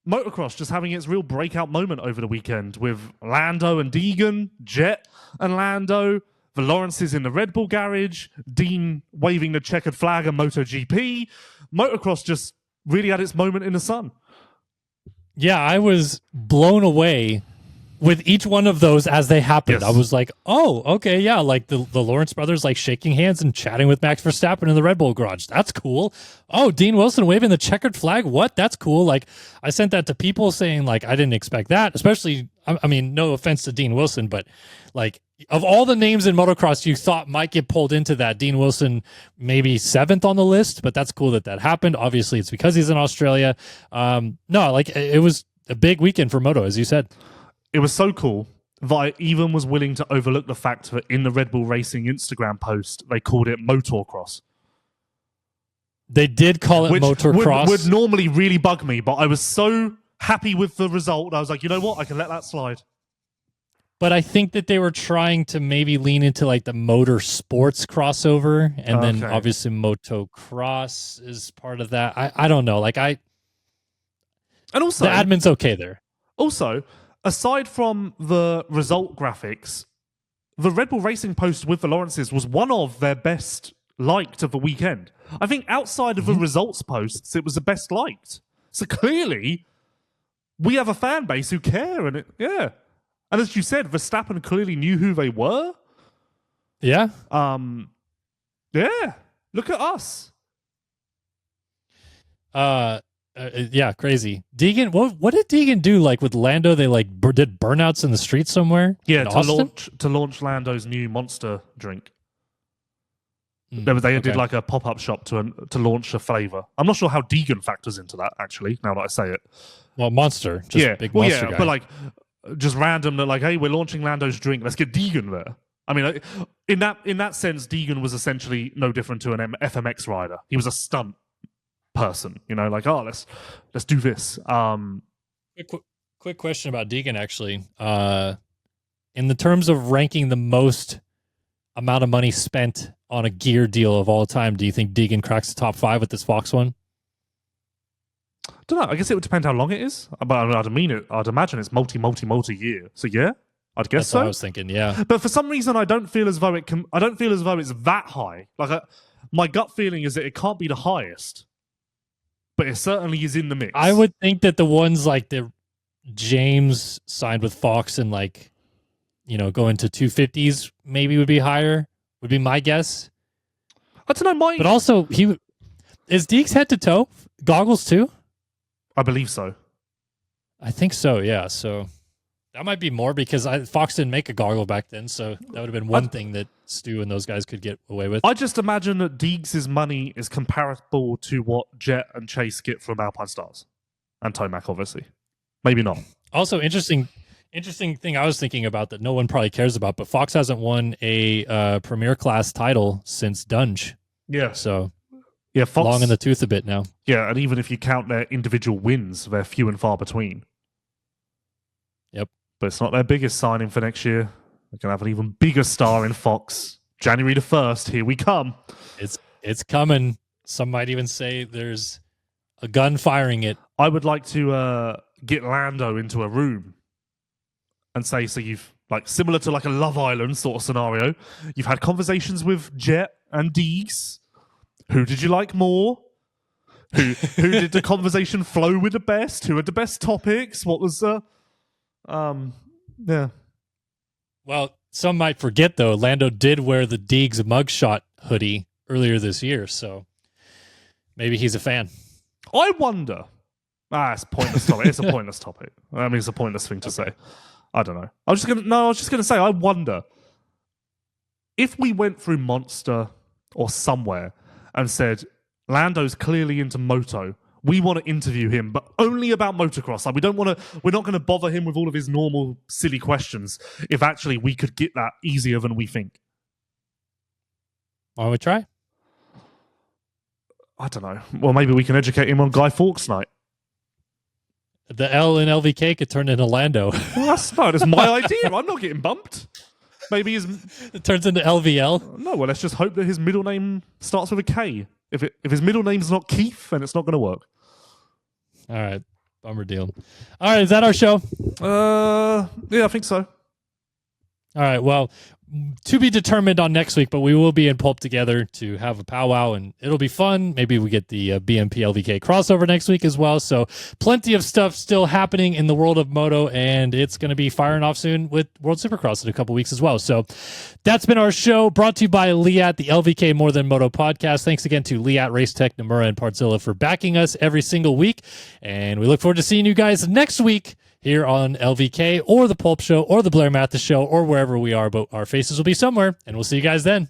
motocross just having its real breakout moment over the weekend with Lando and Deegan, Jet and Lando, the Lawrences in the Red Bull garage, Dean waving the checkered flag and MotoGP. Motocross just really had its moment in the sun. Yeah, I was blown away with each one of those as they happened. Yes. I was like, oh, okay, yeah, like the Lawrence brothers like shaking hands and chatting with Max Verstappen in the Red Bull garage. That's cool. Oh, Dean Wilson waving the checkered flag. What? That's cool. Like, I sent that to people saying like I didn't expect that, especially, I mean, no offense to Dean Wilson, but like of all the names in motocross you thought might get pulled into that, Dean Wilson maybe 7th on the list, but that's cool that happened. Obviously, it's because he's in Australia. No, like it was a big weekend for Moto, as you said. It was so cool that I even was willing to overlook the fact that in the Red Bull Racing Instagram post, they called it motocross. They did call it Which motocross. would normally really bug me, but I was so happy with the result. I was like, you know what? I can let that slide. But I think that they were trying to maybe lean into like the motor sports crossover, and then obviously motocross is part of that. I don't know. Like and also the admin's okay there. Also, aside from the result graphics, the Red Bull Racing post with the Lawrences was one of their best liked of the weekend. I think outside of the results posts, it was the best liked. So clearly, we have a fan base who care, and yeah. And as you said, Verstappen clearly knew who they were. Yeah. Yeah. Look at us. Yeah, crazy. Deegan, what did Deegan do? Like with Lando, they like did burnouts in the street somewhere. Yeah, to launch Lando's new Monster drink. They did like a pop-up shop to launch a flavor. I'm not sure how Deegan factors into that. Actually, now that I say it. Well, Monster, just big Monster guy. But like just random. That like, hey, we're launching Lando's drink. Let's get Deegan there. I mean, in that sense, Deegan was essentially no different to an FMX rider. He was a stunt person, you know, like, oh, let's do this. Quick question about Deegan, actually. In the terms of ranking the most amount of money spent on a gear deal of all time, do you think Deegan cracks the top 5 with this Fox one? I don't know. I guess it would depend how long it is. But I'd imagine it's multi year. So yeah, I'd guess That's so. what I was thinking. Yeah, but for some reason, I don't feel as though it's that high. Like my gut feeling is that it can't be the highest, but it certainly is in the mix. I would think that the ones like the James signed with Fox and like, you know, go into 250s maybe would be higher. Would be my guess. I don't know. But also, is Deeks head to toe goggles too? I believe so. I think so. Yeah. So that might be more because Fox didn't make a goggle back then, so that would have been one thing that Stu and those guys could get away with. I just imagine that Deeks' money is comparable to what Jet and Chase get from Alpine Stars and Tomac, obviously. Maybe not. Also, interesting thing I was thinking about that no one probably cares about, but Fox hasn't won a Premier Class title since Dunge. Yeah. So yeah, Fox, long in the tooth a bit now. Yeah, and even if you count their individual wins, they're few and far between. Yep. But it's not their biggest signing for next year. They're going to have an even bigger star in Fox. January the 1st, here we come. It's coming. Some might even say there's a gun firing it. I would like to get Lando into a room and say, so you've, like, similar to like a Love Island sort of scenario, you've had conversations with Jet and Deeks. Who did you like more? Who did the conversation flow with the best? Who had the best topics? What was yeah. Well, some might forget though, Lando did wear the Deegs mugshot hoodie earlier this year, so maybe he's a fan. I wonder. It's a pointless topic. It's a pointless topic. I mean, it's a pointless thing to say. I don't know. I was just gonna say, I wonder if we went through Monster or somewhere and said, Lando's clearly into moto. We want to interview him, but only about motocross. Like, we're not going to bother him with all of his normal silly questions if actually we could get that easier than we think. Why don't we try? I don't know. Well, maybe we can educate him on Guy Fawkes night. The L in LVK could turn into Lando. Well, that's my idea. I'm not getting bumped. Maybe it turns into LVL. No, well, let's just hope that his middle name starts with a K. If his middle name's not Keith, then it's not going to work. All right. Bummer deal. All right. Is that our show? Yeah, I think so. All right. Well, to be determined on next week, but we will be in Pulp together to have a powwow, and it'll be fun. Maybe we get the BMP LVK crossover next week as well. So plenty of stuff still happening in the world of moto, and it's going to be firing off soon with World Supercross in a couple weeks as well. So that's been our show, brought to you by Leatt, the LVK More Than Moto podcast. Thanks again to Leatt, Racetech, Namura, and Partzilla for backing us every single week, and we look forward to seeing you guys next week here on LVK or the Pulp Show or the Blair Mathis Show or wherever we are, but our faces will be somewhere, and we'll see you guys then.